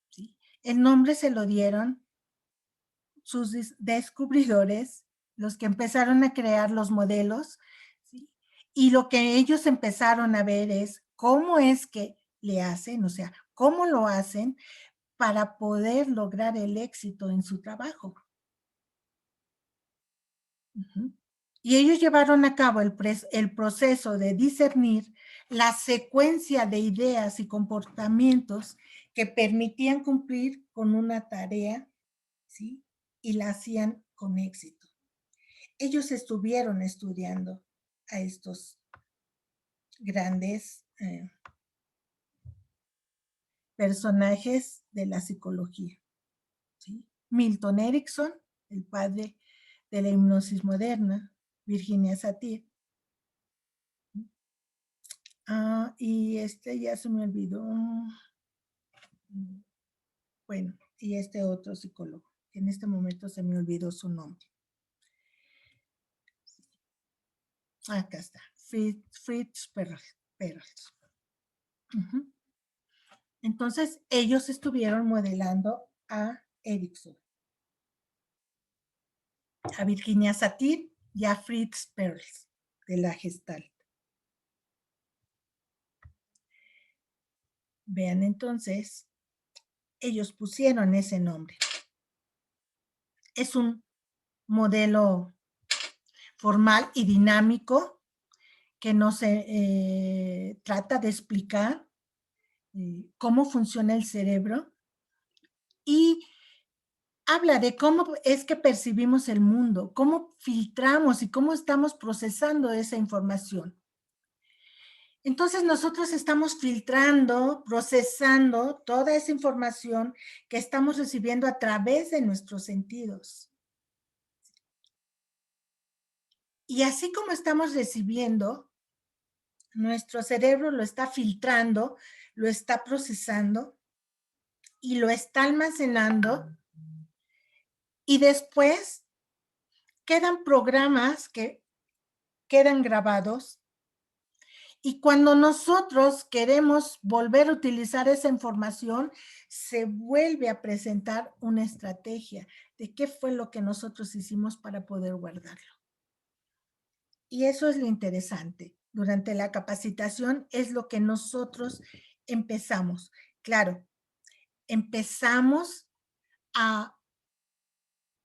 ¿sí? El nombre se lo dieron sus descubridores, los que empezaron a crear los modelos, ¿sí? Y lo que ellos empezaron a ver es cómo es que le hacen, o sea, cómo lo hacen para poder lograr el éxito en su trabajo. Uh-huh. Y ellos llevaron a cabo el proceso de discernir la secuencia de ideas y comportamientos que permitían cumplir con una tarea, ¿sí? Y la hacían con éxito. Ellos estuvieron estudiando a estos grandes personajes de la psicología, ¿sí? Milton Erickson, el padre de la hipnosis moderna, Virginia Satir. Y ya se me olvidó. Bueno, y este otro psicólogo, que en este momento se me olvidó su nombre. Acá está, Fritz Perls. Uh-huh. Entonces, ellos estuvieron modelando a Erickson, a Virginia Satir y a Fritz Perls de la Gestalt. Vean entonces, ellos pusieron ese nombre. Es un modelo formal y dinámico que no se trata de explicar cómo funciona el cerebro y habla de cómo es que percibimos el mundo, cómo filtramos y cómo estamos procesando esa información. Entonces nosotros estamos filtrando, procesando toda esa información que estamos recibiendo a través de nuestros sentidos. Y así como estamos recibiendo, nuestro cerebro lo está filtrando, lo está procesando y lo está almacenando. Y después quedan programas que quedan grabados. Y cuando nosotros queremos volver a utilizar esa información, se vuelve a presentar una estrategia de qué fue lo que nosotros hicimos para poder guardarlo. Y eso es lo interesante. Durante la capacitación es lo que nosotros empezamos. Claro, empezamos a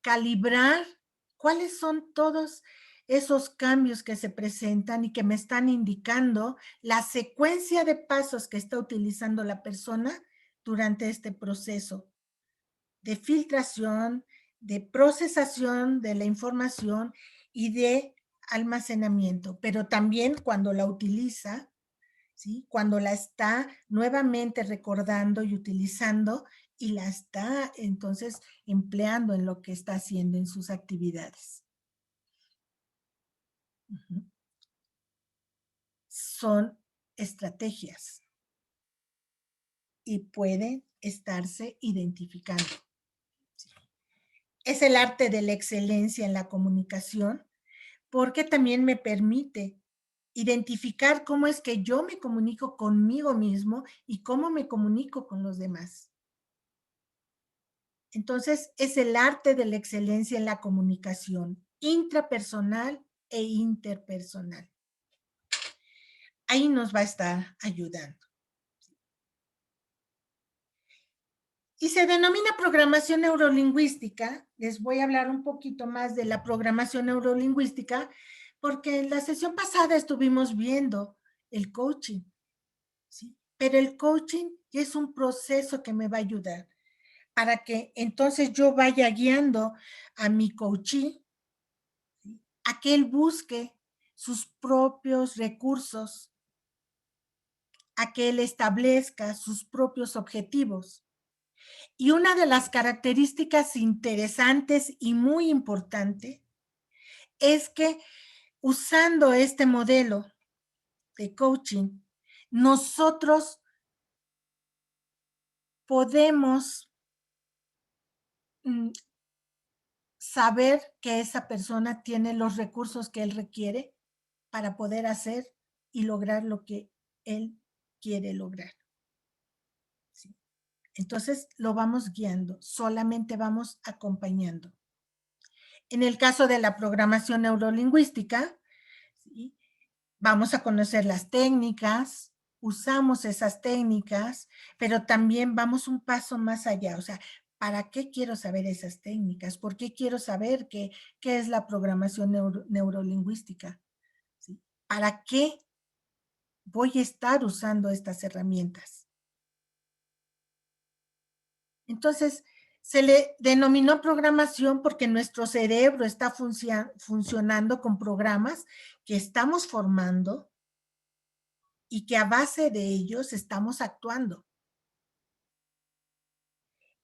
calibrar cuáles son todos esos cambios que se presentan y que me están indicando la secuencia de pasos que está utilizando la persona durante este proceso de filtración, de procesación de la información y de almacenamiento, pero también cuando la utiliza, ¿sí? Cuando la está nuevamente recordando y utilizando y la está entonces empleando en lo que está haciendo en sus actividades. Uh-huh. Son estrategias y pueden estarse identificando. ¿Sí? Es el arte de la excelencia en la comunicación porque también me permite identificar cómo es que yo me comunico conmigo mismo y cómo me comunico con los demás. Entonces, es el arte de la excelencia en la comunicación intrapersonal e interpersonal. Ahí nos va a estar ayudando. Y se denomina programación neurolingüística. Les voy a hablar un poquito más de la programación neurolingüística porque en la sesión pasada estuvimos viendo el coaching, ¿sí? Pero el coaching es un proceso que me va a ayudar para que entonces yo vaya guiando a mi coachee, ¿sí? A que él busque sus propios recursos, a que él establezca sus propios objetivos. Y una de las características interesantes y muy importante es que usando este modelo de coaching, nosotros podemos saber que esa persona tiene los recursos que él requiere para poder hacer y lograr lo que él quiere lograr. ¿Sí? Entonces lo vamos guiando, solamente vamos acompañando. En el caso de la programación neurolingüística, ¿sí?, vamos a conocer las técnicas, usamos esas técnicas, pero también vamos un paso más allá. O sea, ¿para qué quiero saber esas técnicas? ¿Por qué quiero saber qué es la programación neurolingüística? ¿Sí? ¿Para qué voy a estar usando estas herramientas? Entonces, se le denominó programación porque nuestro cerebro está funcionando con programas que estamos formando y que a base de ellos estamos actuando.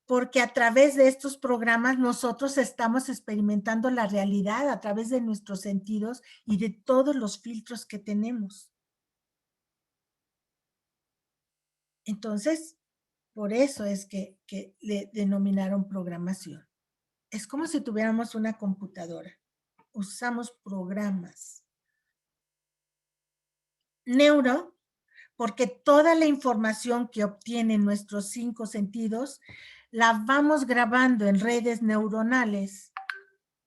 Porque a través de estos programas nosotros estamos experimentando la realidad a través de nuestros sentidos y de todos los filtros que tenemos. Entonces, por eso es que le denominaron programación. Es como si tuviéramos una computadora. Usamos programas. Neuro, porque toda la información que obtienen nuestros 5 sentidos la vamos grabando en redes neuronales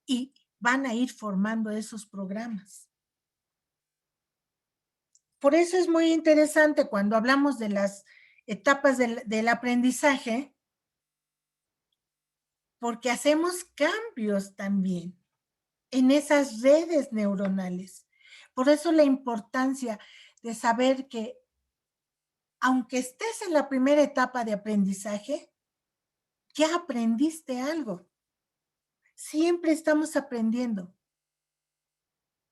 y van a ir formando esos programas. Por eso es muy interesante cuando hablamos de las etapas del aprendizaje, porque hacemos cambios también en esas redes neuronales. Por eso la importancia de saber que aunque estés en la primera etapa de aprendizaje, ya aprendiste algo. Siempre estamos aprendiendo.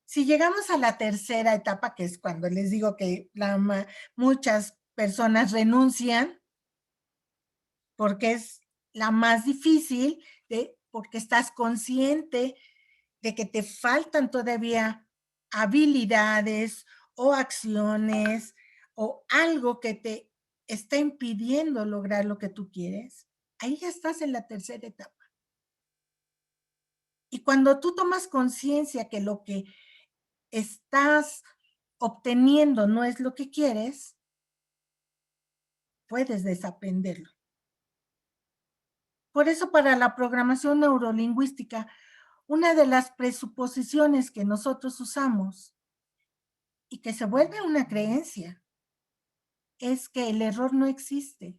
Si llegamos a la tercera etapa, que es cuando les digo que muchas personas renuncian, porque es la más difícil, porque estás consciente de que te faltan todavía habilidades o acciones o algo que te está impidiendo lograr lo que tú quieres. Ahí ya estás en la tercera etapa. Y cuando tú tomas conciencia que lo que estás obteniendo no es lo que quieres, puedes desaprenderlo. Por eso para la programación neurolingüística, una de las presuposiciones que nosotros usamos y que se vuelve una creencia es que el error no existe,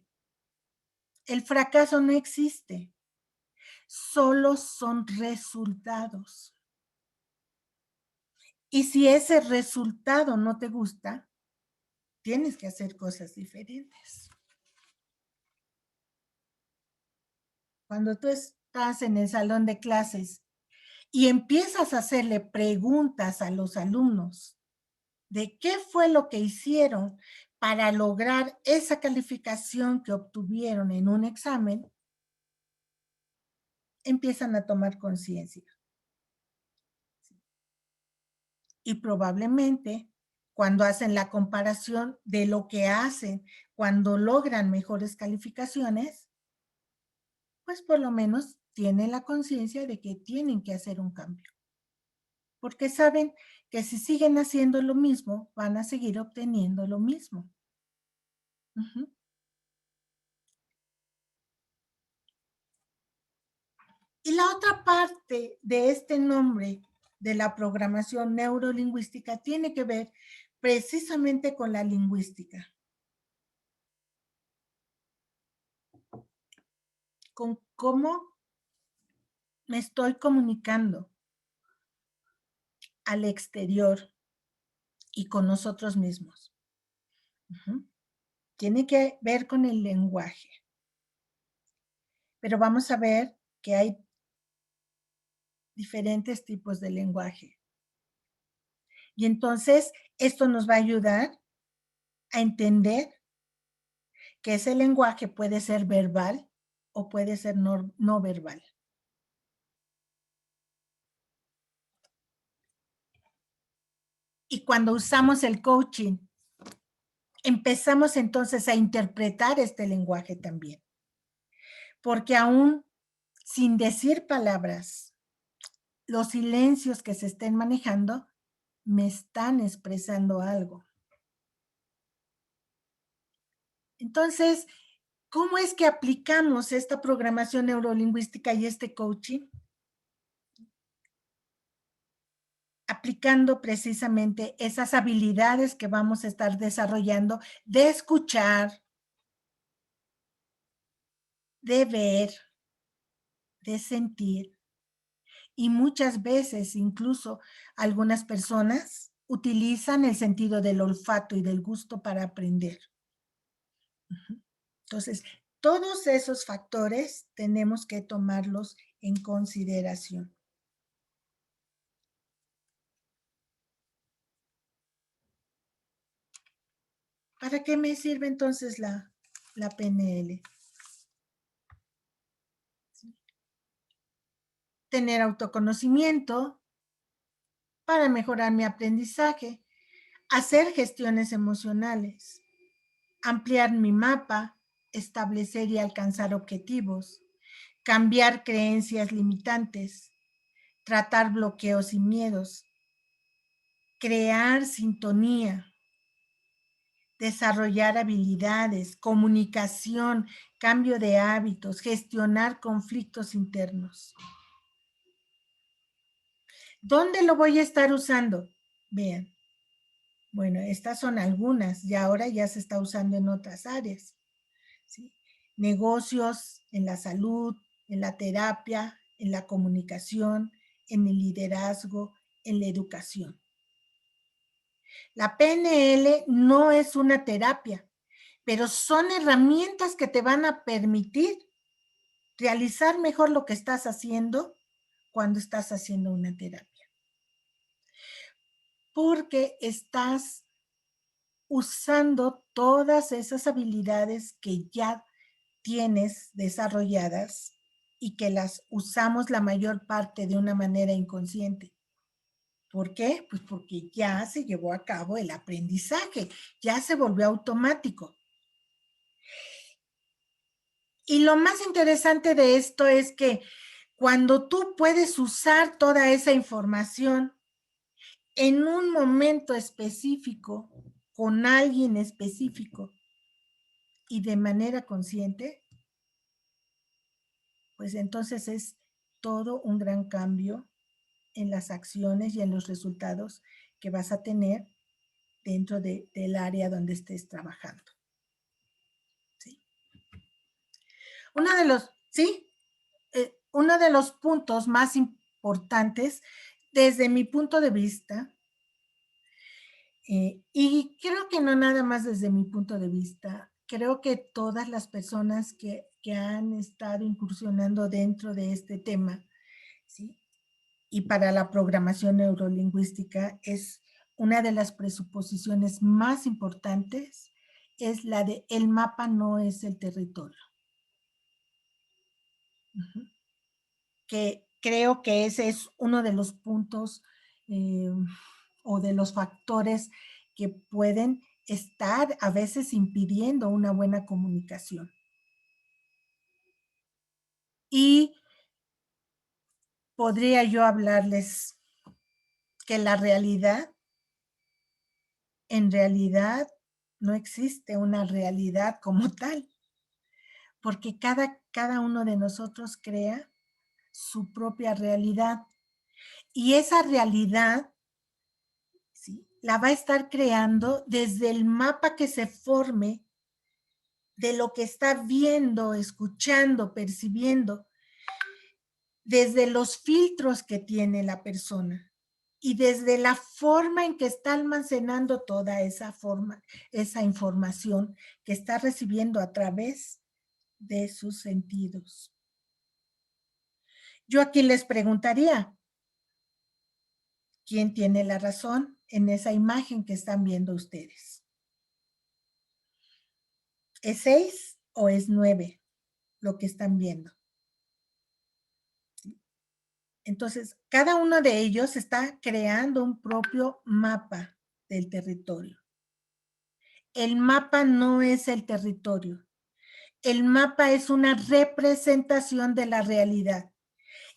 el fracaso no existe, solo son resultados. Y si ese resultado no te gusta, tienes que hacer cosas diferentes. Cuando tú estás en el salón de clases y empiezas a hacerle preguntas a los alumnos de qué fue lo que hicieron para lograr esa calificación que obtuvieron en un examen, empiezan a tomar conciencia. Y probablemente cuando hacen la comparación de lo que hacen cuando logran mejores calificaciones, pues por lo menos tienen la conciencia de que tienen que hacer un cambio. Porque saben que si siguen haciendo lo mismo, van a seguir obteniendo lo mismo. Uh-huh. Y la otra parte de este nombre de la programación neurolingüística tiene que ver precisamente con la lingüística. Con cómo me estoy comunicando al exterior y con nosotros mismos. Uh-huh. Tiene que ver con el lenguaje. Pero vamos a ver que hay diferentes tipos de lenguaje. Y entonces esto nos va a ayudar a entender que ese lenguaje puede ser verbal o puede ser no verbal. Y cuando usamos el coaching, empezamos entonces a interpretar este lenguaje también. Porque aún sin decir palabras, los silencios que se estén manejando me están expresando algo. Entonces, ¿cómo es que aplicamos esta programación neurolingüística y este coaching? Aplicando precisamente esas habilidades que vamos a estar desarrollando de escuchar, de ver, de sentir. Y muchas veces, incluso algunas personas utilizan el sentido del olfato y del gusto para aprender. Entonces, todos esos factores tenemos que tomarlos en consideración. ¿Para qué me sirve entonces la PNL? Tener autoconocimiento para mejorar mi aprendizaje, hacer gestiones emocionales, ampliar mi mapa, establecer y alcanzar objetivos, cambiar creencias limitantes, tratar bloqueos y miedos, crear sintonía, desarrollar habilidades, comunicación, cambio de hábitos, gestionar conflictos internos. ¿Dónde lo voy a estar usando? Vean. Bueno, estas son algunas y ahora ya se está usando en otras áreas. ¿Sí? Negocios, en la salud, en la terapia, en la comunicación, en el liderazgo, en la educación. La PNL no es una terapia, pero son herramientas que te van a permitir realizar mejor lo que estás haciendo cuando estás haciendo una terapia. Porque estás usando todas esas habilidades que ya tienes desarrolladas y que las usamos la mayor parte de una manera inconsciente. ¿Por qué? Pues porque ya se llevó a cabo el aprendizaje, ya se volvió automático. Y lo más interesante de esto es que cuando tú puedes usar toda esa información en un momento específico, con alguien específico y de manera consciente, pues entonces es todo un gran cambio en las acciones y en los resultados que vas a tener dentro del área donde estés trabajando. ¿Sí? Uno de los puntos más importantes desde mi punto de vista, y creo que no nada más desde mi punto de vista, creo que todas las personas que han estado incursionando dentro de este tema, ¿sí? Y para la programación neurolingüística es una de las presuposiciones más importantes, es la de el mapa no es el territorio. Que creo que ese es uno de los puntos o de los factores que pueden estar a veces impidiendo una buena comunicación. Y podría yo hablarles que la realidad, en realidad, no existe una realidad como tal, porque cada uno de nosotros crea su propia realidad. Y esa realidad, ¿sí?, la va a estar creando desde el mapa que se forme de lo que está viendo, escuchando, percibiendo, desde los filtros que tiene la persona y desde la forma en que está almacenando toda esa información que está recibiendo a través de sus sentidos. Yo aquí les preguntaría, ¿quién tiene la razón? en esa imagen que están viendo ustedes. ¿Es 6 o es 9 lo que están viendo? Entonces, cada uno de ellos está creando un propio mapa del territorio. El mapa no es el territorio. El mapa es una representación de la realidad.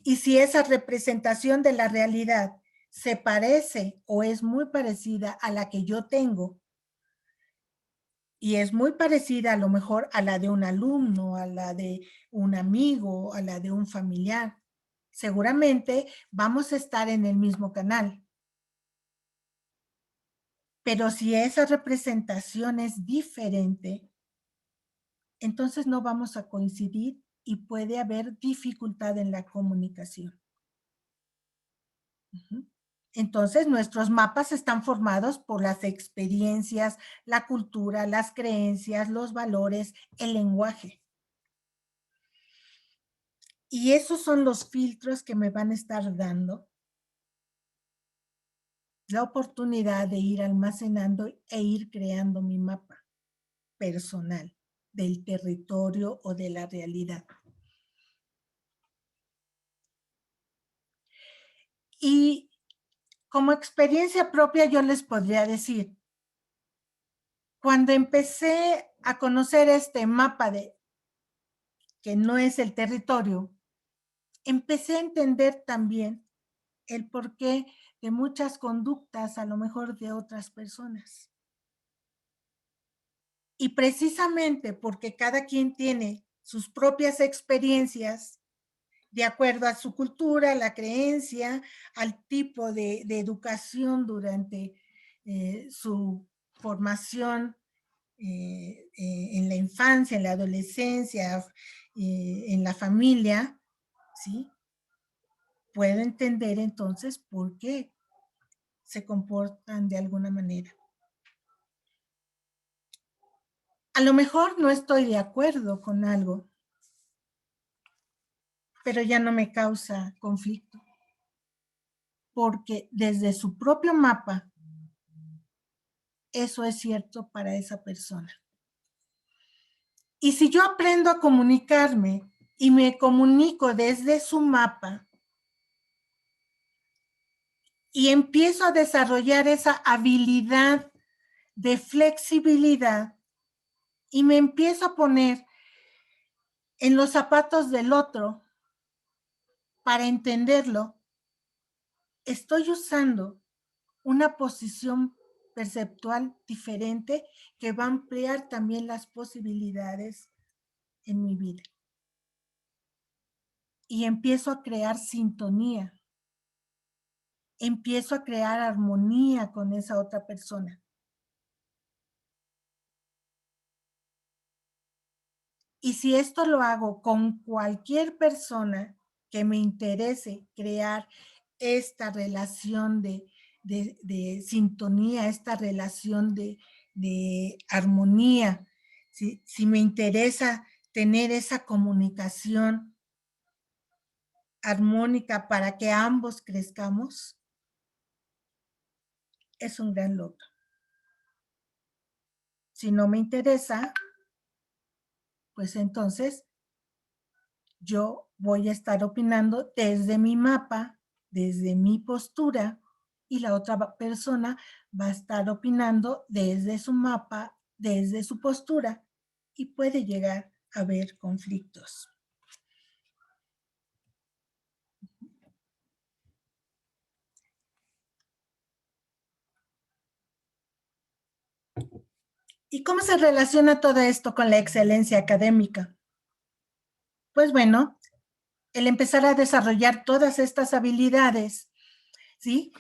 Y si esa representación de la realidad se parece o es muy parecida a la que yo tengo, y es muy parecida a lo mejor a la de un alumno, a la de un amigo, a la de un familiar, seguramente vamos a estar en el mismo canal. Pero si esa representación es diferente, entonces no vamos a coincidir y puede haber dificultad en la comunicación. Entonces, nuestros mapas están formados por las experiencias, la cultura, las creencias, los valores, el lenguaje. Y esos son los filtros que me van a estar dando la oportunidad de ir almacenando e ir creando mi mapa personal del territorio o de la realidad. Y como experiencia propia yo les podría decir, cuando empecé a conocer este mapa de que no es el territorio, empecé a entender también el porqué de muchas conductas, a lo mejor de otras personas. Y precisamente porque cada quien tiene sus propias experiencias, de acuerdo a su cultura, la creencia, al tipo de educación durante su formación en la infancia, en la adolescencia, en la familia, ¿sí? Puedo entender entonces por qué se comportan de alguna manera. A lo mejor no estoy de acuerdo con algo, pero ya no me causa conflicto, porque desde su propio mapa, eso es cierto para esa persona. Y si yo aprendo a comunicarme y me comunico desde su mapa y empiezo a desarrollar esa habilidad de flexibilidad y me empiezo a poner en los zapatos del otro para entenderlo, estoy usando una posición perceptual diferente que va a ampliar también las posibilidades en mi vida. Y empiezo a crear sintonía, empiezo a crear armonía con esa otra persona. Y si esto lo hago con cualquier persona que me interese crear esta relación de sintonía, esta relación de armonía, si me interesa tener esa comunicación armónica para que ambos crezcamos, es un gran logro. Si no me interesa, pues entonces yo voy a estar opinando desde mi mapa, desde mi postura, y la otra persona va a estar opinando desde su mapa, desde su postura, y puede llegar a haber conflictos. ¿Y cómo se relaciona todo esto con la excelencia académica? Pues bueno, el empezar a desarrollar todas estas habilidades, ¿sí?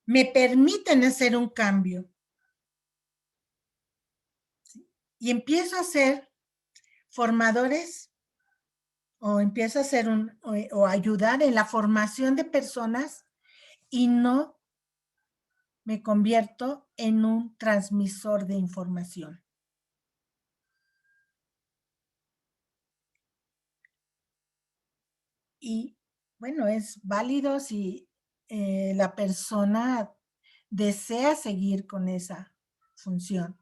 Me permiten hacer un cambio. ¿Sí? Y empiezo a ser formadores o empiezo a hacer o ayudar en la formación de personas y no me convierto en un transmisor de información. Y bueno, es válido si la persona desea seguir con esa función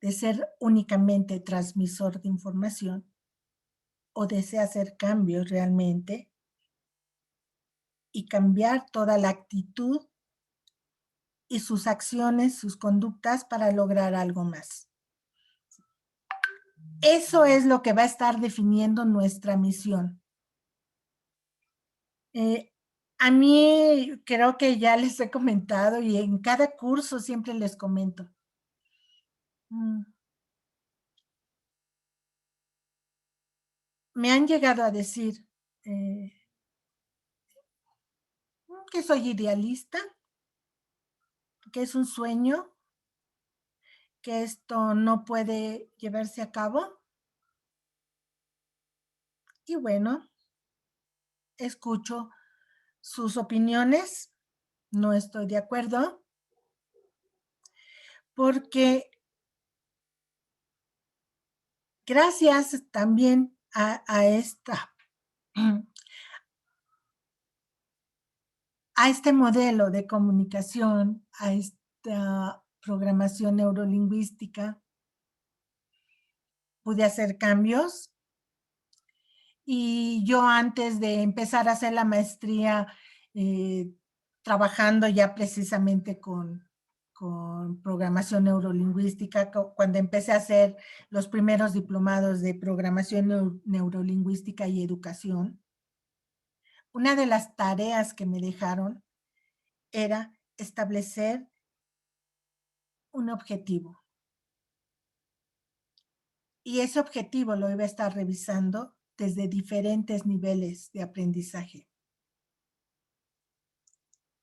de ser únicamente transmisor de información o desea hacer cambios realmente y cambiar toda la actitud y sus acciones, sus conductas para lograr algo más. Eso es lo que va a estar definiendo nuestra misión. A mí creo que ya les he comentado y en cada curso siempre les comento. Me han llegado a decir que soy idealista, que es un sueño, que esto no puede llevarse a cabo. Y bueno, escucho sus opiniones, no estoy de acuerdo, porque gracias también a este modelo de comunicación, a esta programación neurolingüística, pude hacer cambios. Y yo antes de empezar a hacer la maestría, trabajando ya precisamente con programación neurolingüística, cuando empecé a hacer los primeros diplomados de programación neurolingüística y educación, una de las tareas que me dejaron era establecer un objetivo. Y ese objetivo lo iba a estar revisando desde diferentes niveles de aprendizaje.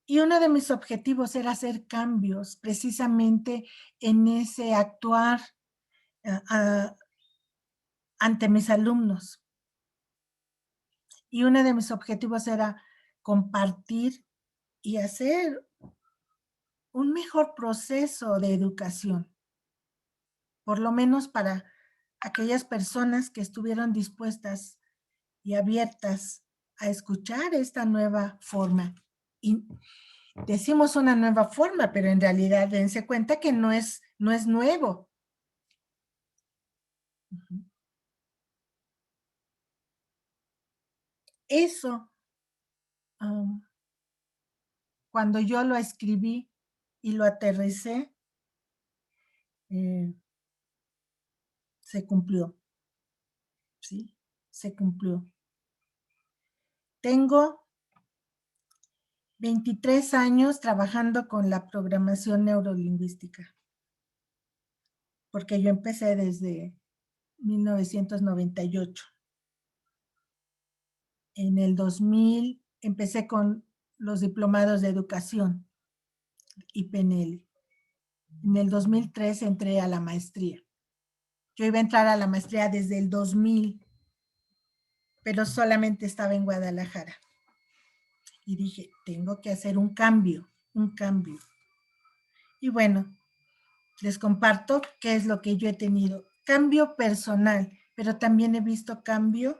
Y uno de mis objetivos era hacer cambios precisamente en ese actuar ante mis alumnos. Y uno de mis objetivos era compartir y hacer un mejor proceso de educación, por lo menos para aquellas personas que estuvieron dispuestas y abiertas a escuchar esta nueva forma. Y decimos una nueva forma, pero en realidad dense cuenta que no es nuevo. Eso, cuando yo lo escribí y lo aterricé, se cumplió. ¿Sí? Se cumplió. Tengo 23 años trabajando con la programación neurolingüística, porque yo empecé desde 1998. En el 2000 empecé con los diplomados de educación y PNL. En el 2003 entré a la maestría. Yo iba a entrar a la maestría desde el 2000, pero solamente estaba en Guadalajara. Y dije, tengo que hacer un cambio. Y bueno, les comparto qué es lo que yo he tenido. Cambio personal, pero también he visto cambio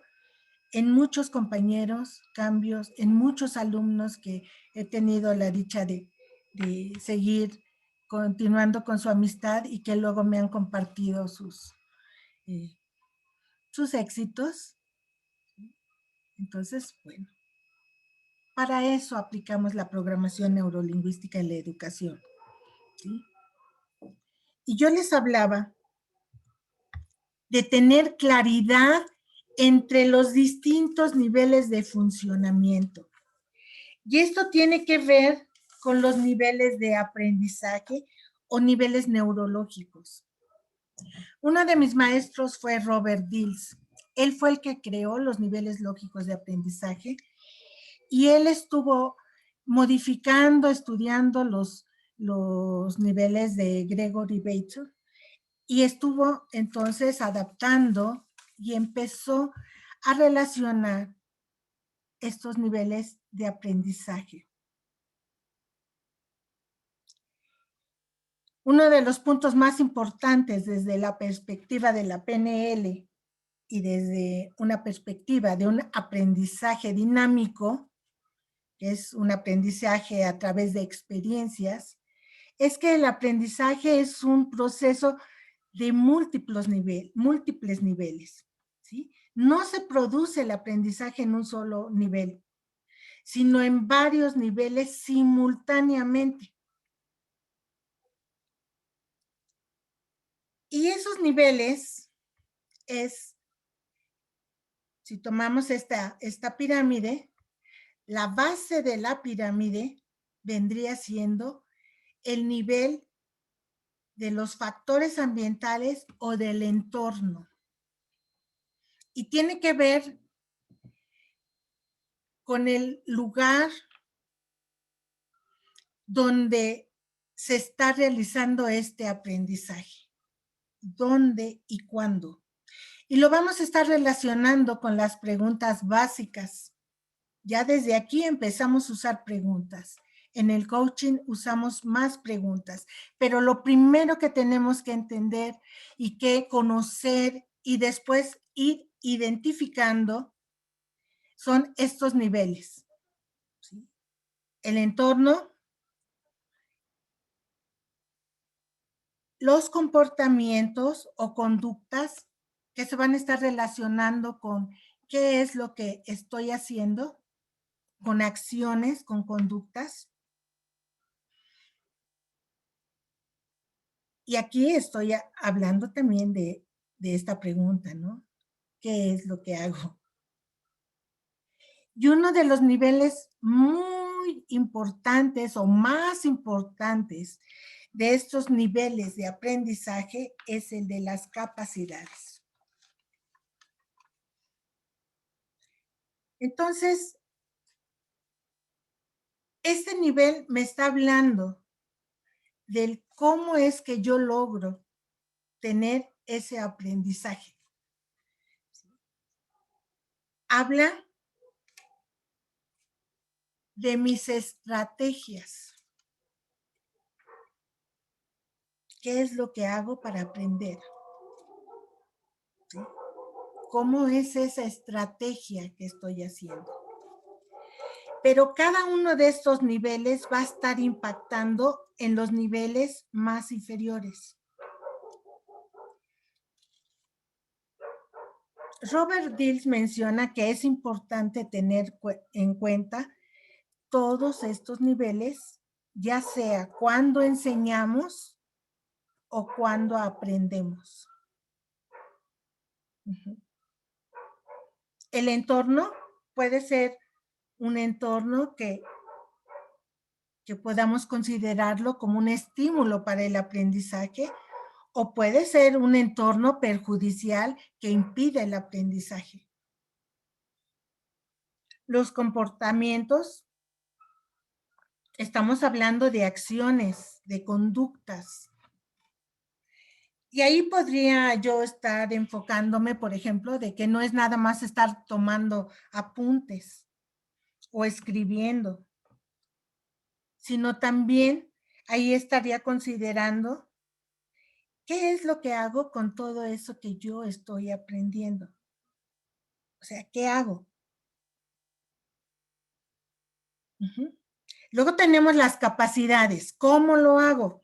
en muchos compañeros, cambios en muchos alumnos que he tenido la dicha de seguir continuando con su amistad y que luego me han compartido sus éxitos. Entonces, bueno, para eso aplicamos la programación neurolingüística en la educación. ¿Sí? Y yo les hablaba de tener claridad entre los distintos niveles de funcionamiento. Y esto tiene que ver con los niveles de aprendizaje o niveles neurológicos. Uno de mis maestros fue Robert Dills. Él fue el que creó los niveles lógicos de aprendizaje y él estuvo modificando, estudiando los niveles de Gregory Bateson y estuvo entonces adaptando y empezó a relacionar estos niveles de aprendizaje. Uno de los puntos más importantes desde la perspectiva de la PNL y desde una perspectiva de un aprendizaje dinámico, que es un aprendizaje a través de experiencias, es que el aprendizaje es un proceso de múltiples niveles, ¿sí? No se produce el aprendizaje en un solo nivel, sino en varios niveles simultáneamente. Y esos niveles es, si tomamos esta pirámide, la base de la pirámide vendría siendo el nivel de los factores ambientales o del entorno. Y tiene que ver con el lugar donde se está realizando este aprendizaje. ¿Dónde y cuándo? Y lo vamos a estar relacionando con las preguntas básicas. Ya desde aquí empezamos a usar preguntas. En el coaching usamos más preguntas, pero lo primero que tenemos que entender y que conocer y después ir identificando son estos niveles. ¿Sí? El entorno, los comportamientos o conductas que se van a estar relacionando con qué es lo que estoy haciendo, con acciones, con conductas. Y aquí estoy hablando también de esta pregunta, ¿no? ¿Qué es lo que hago? Y uno de los niveles muy importantes o más importantes de estos niveles de aprendizaje es el de las capacidades. Entonces, este nivel me está hablando del cómo es que yo logro tener ese aprendizaje. Habla de mis estrategias. ¿Qué es lo que hago para aprender? ¿Sí? ¿Cómo es esa estrategia que estoy haciendo? Pero cada uno de estos niveles va a estar impactando en los niveles más inferiores. Robert Dills menciona que es importante tener en cuenta todos estos niveles, ya sea cuando enseñamos o cuando aprendemos. El entorno puede ser un entorno que podamos considerarlo como un estímulo para el aprendizaje, o puede ser un entorno perjudicial que impide el aprendizaje. Los comportamientos, estamos hablando de acciones, de conductas. Y ahí podría yo estar enfocándome, por ejemplo, de que no es nada más estar tomando apuntes o escribiendo, sino también ahí estaría considerando qué es lo que hago con todo eso que yo estoy aprendiendo. O sea, ¿qué hago? Luego tenemos las capacidades. ¿Cómo lo hago?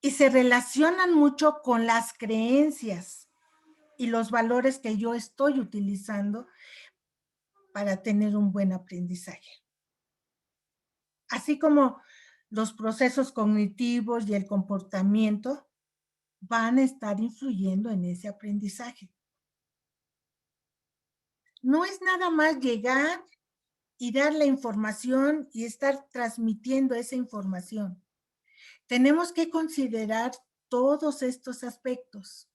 Y se relacionan mucho con las creencias y los valores que yo estoy utilizando para tener un buen aprendizaje. Así como los procesos cognitivos y el comportamiento van a estar influyendo en ese aprendizaje. No es nada más llegar y dar la información y estar transmitiendo esa información. Tenemos que considerar todos estos aspectos.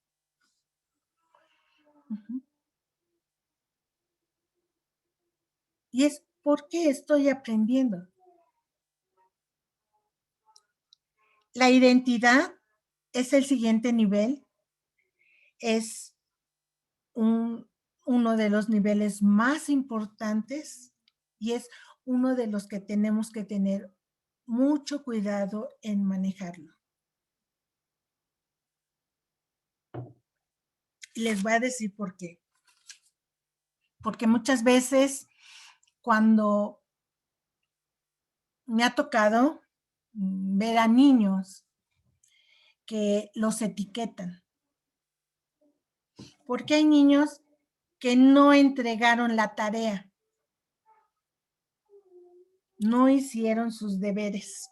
Y es ¿por qué estoy aprendiendo? La identidad es el siguiente nivel. Es uno de los niveles más importantes y es uno de los que tenemos que tener mucho cuidado en manejarlo. Y les voy a decir por qué. Porque muchas veces cuando me ha tocado ver a niños que los etiquetan. Porque hay niños que no entregaron la tarea, no hicieron sus deberes.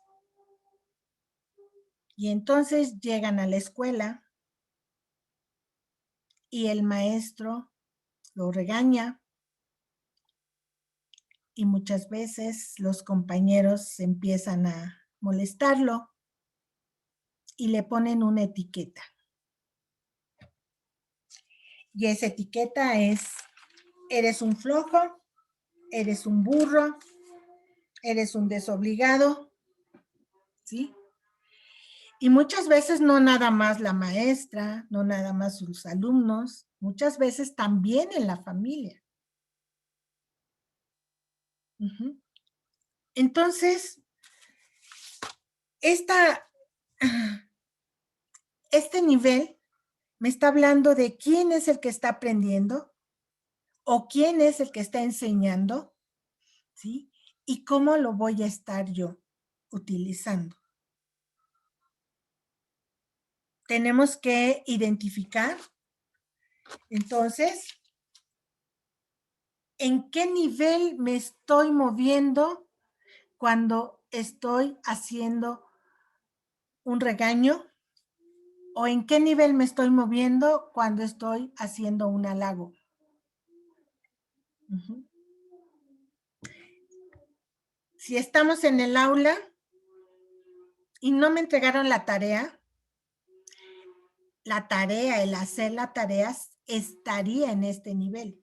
Y entonces llegan a la escuela y el maestro lo regaña y muchas veces los compañeros empiezan a molestarlo y le ponen una etiqueta. Y esa etiqueta es: eres un flojo, eres un burro, eres un desobligado, ¿sí? Y muchas veces no nada más la maestra, no nada más sus alumnos, muchas veces también en la familia. Uh-huh. Entonces, este nivel me está hablando de quién es el que está aprendiendo o quién es el que está enseñando, ¿sí? Y cómo lo voy a estar yo utilizando. Tenemos que identificar, entonces, en qué nivel me estoy moviendo cuando estoy haciendo un regaño o en qué nivel me estoy moviendo cuando estoy haciendo un halago. Uh-huh. Si estamos en el aula y no me entregaron la tarea, el hacer las tareas estaría en este nivel.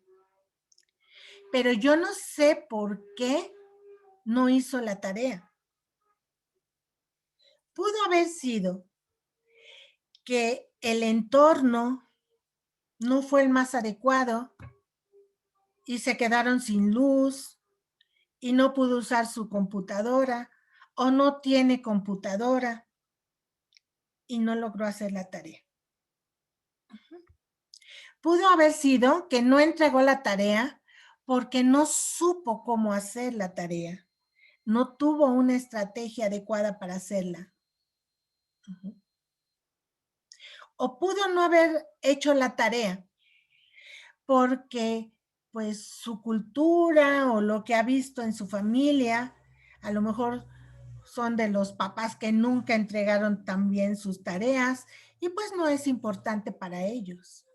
Pero yo no sé por qué no hizo la tarea. Pudo haber sido que el entorno no fue el más adecuado y se quedaron sin luz y no pudo usar su computadora o no tiene computadora y no logró hacer la tarea. Pudo haber sido que no entregó la tarea porque no supo cómo hacer la tarea. No tuvo una estrategia adecuada para hacerla. O pudo no haber hecho la tarea porque pues su cultura o lo que ha visto en su familia, a lo mejor son de los papás que nunca entregaron tan bien sus tareas y pues no es importante para ellos.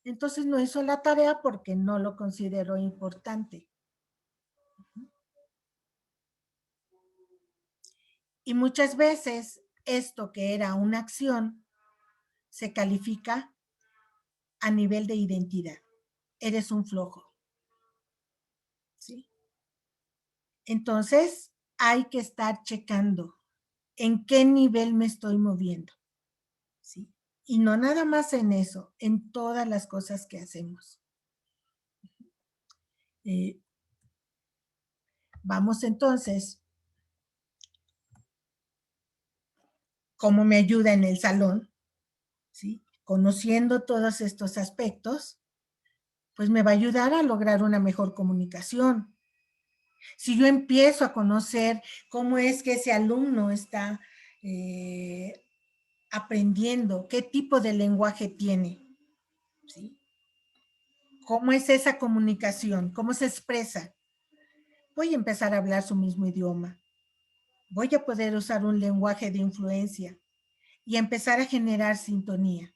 Entonces no hizo la tarea porque no lo consideró importante. Y muchas veces esto que era una acción se califica a nivel de identidad. Eres un flojo. ¿Sí? Entonces hay que estar checando en qué nivel me estoy moviendo. ¿Sí? Y no nada más en eso, en todas las cosas que hacemos. Vamos entonces, ¿cómo me ayuda en el salón? ¿Sí? Conociendo todos estos aspectos, pues me va a ayudar a lograr una mejor comunicación. Si yo empiezo a conocer cómo es que ese alumno está aprendiendo, qué tipo de lenguaje tiene, ¿sí? ¿Cómo es esa comunicación? ¿Cómo se expresa? Voy a empezar a hablar su mismo idioma. Voy a poder usar un lenguaje de influencia y empezar a generar sintonía.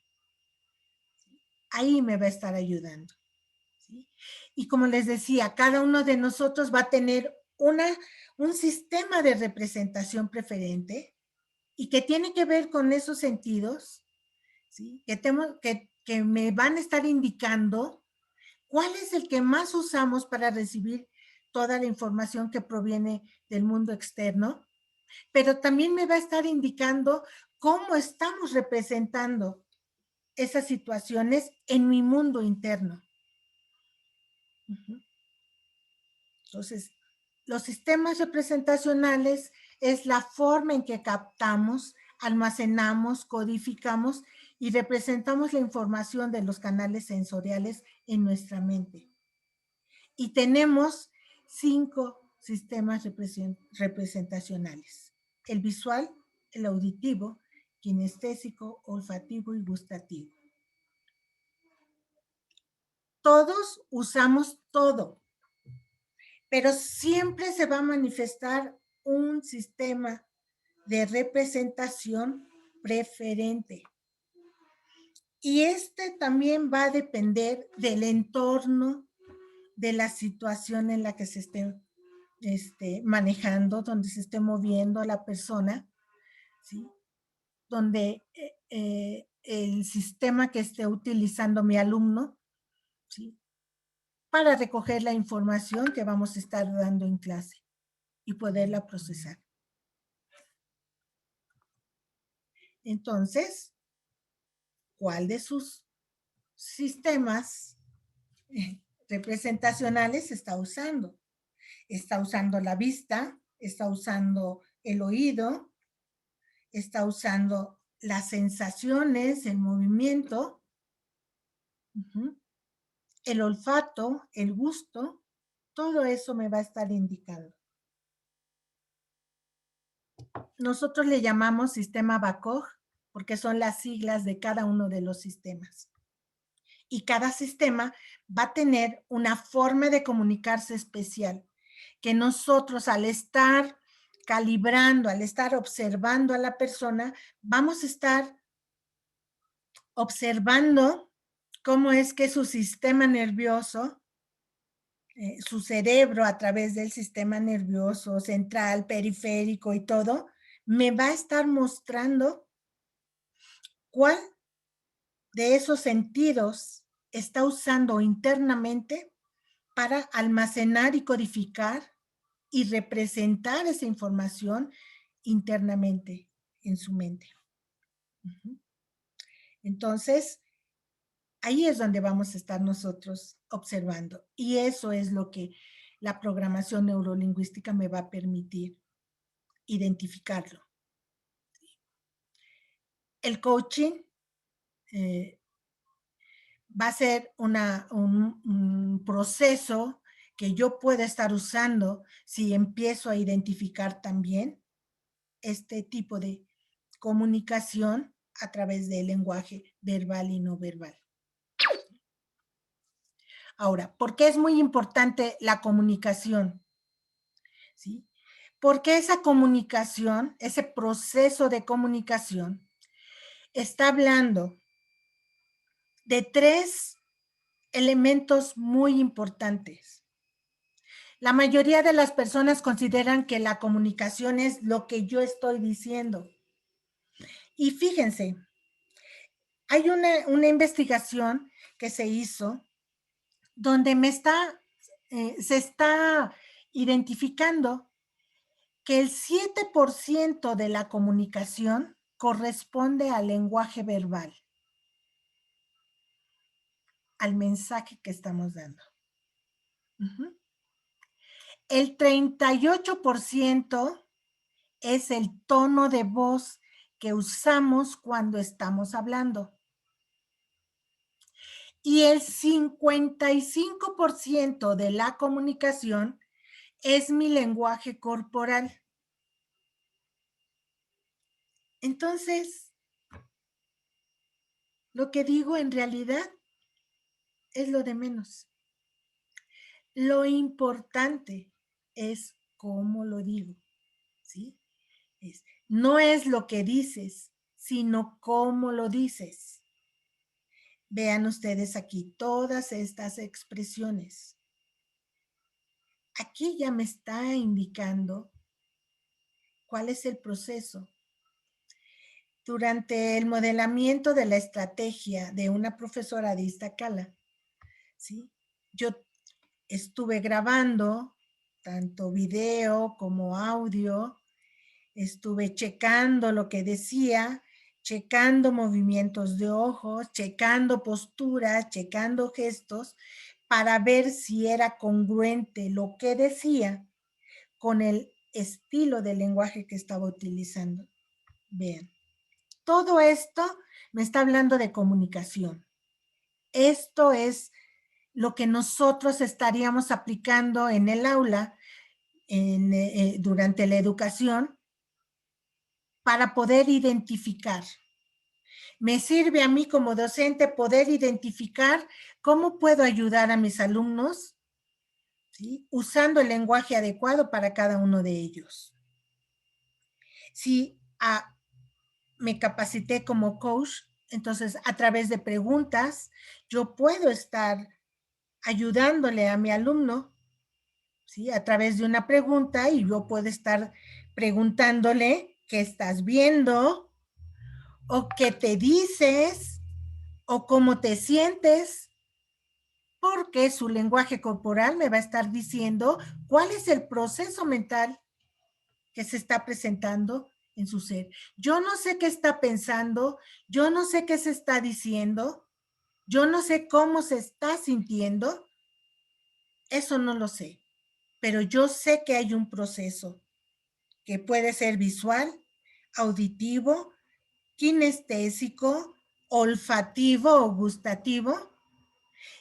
Ahí me va a estar ayudando. ¿Sí? Y como les decía, cada uno de nosotros va a tener un sistema de representación preferente y que tiene que ver con esos sentidos, ¿sí? que me van a estar indicando cuál es el que más usamos para recibir toda la información que proviene del mundo externo, pero también me va a estar indicando cómo estamos representando esas situaciones en mi mundo interno. Entonces, los sistemas representacionales es la forma en que captamos, almacenamos, codificamos y representamos la información de los canales sensoriales en nuestra mente. Y tenemos 5 sistemas representacionales: el visual, el auditivo, kinestésico, olfativo y gustativo. Todos usamos todo, pero siempre se va a manifestar un sistema de representación preferente. Y este también va a depender del entorno, de la situación en la que se esté manejando, donde se esté moviendo la persona, ¿sí? Donde el sistema que esté utilizando mi alumno, ¿sí? Para recoger la información que vamos a estar dando en clase y poderla procesar. Entonces, ¿cuál de sus sistemas representacionales está usando? Está usando la vista, está usando el oído, está usando las sensaciones, el movimiento, el olfato, el gusto, todo eso me va a estar indicando. Nosotros le llamamos sistema BACOG porque son las siglas de cada uno de los sistemas. Y cada sistema va a tener una forma de comunicarse especial, que nosotros al estar calibrando, al estar observando a la persona, vamos a estar observando cómo es que su sistema nervioso, su cerebro a través del sistema nervioso central, periférico y todo, me va a estar mostrando cuál de esos sentidos está usando internamente para almacenar y codificar y representar esa información internamente en su mente. Entonces, ahí es donde vamos a estar nosotros observando. Y eso es lo que la programación neurolingüística me va a permitir identificarlo. El coaching va a ser un proceso que yo pueda estar usando si empiezo a identificar también este tipo de comunicación a través del lenguaje verbal y no verbal. Ahora, ¿por qué es muy importante la comunicación? ¿Sí? Porque esa comunicación, ese proceso de comunicación, está hablando de 3 elementos muy importantes. La mayoría de las personas consideran que la comunicación es lo que yo estoy diciendo. Y fíjense, hay una investigación que se hizo donde se está identificando que el 7% de la comunicación corresponde al lenguaje verbal, al mensaje que estamos dando. El 38% es el tono de voz que usamos cuando estamos hablando. Y el 55% de la comunicación es mi lenguaje corporal. Entonces, lo que digo en realidad es lo de menos. Lo importante es cómo lo digo, ¿sí? No es lo que dices, sino cómo lo dices. Vean ustedes aquí todas estas expresiones. Aquí ya me está indicando cuál es el proceso. Durante el modelamiento de la estrategia de una profesora de Iztacala, ¿sí? Yo estuve grabando tanto video como audio, estuve checando lo que decía, checando movimientos de ojos, checando postura, checando gestos, para ver si era congruente lo que decía con el estilo de lenguaje que estaba utilizando. Vean, todo esto me está hablando de comunicación. Esto es lo que nosotros estaríamos aplicando en el aula durante la educación para poder identificar. Me sirve a mí como docente poder identificar cómo puedo ayudar a mis alumnos, ¿sí?, usando el lenguaje adecuado para cada uno de ellos. Si me capacité como coach, entonces a través de preguntas yo puedo estar ayudándole a mi alumno, ¿sí?, a través de una pregunta, y yo puedo estar preguntándole qué estás viendo, o qué te dices, o cómo te sientes, porque su lenguaje corporal me va a estar diciendo cuál es el proceso mental que se está presentando en su ser. Yo no sé qué está pensando, yo no sé qué se está diciendo, yo no sé cómo se está sintiendo, eso no lo sé, pero yo sé que hay un proceso que puede ser visual, auditivo, kinestésico, olfativo o gustativo.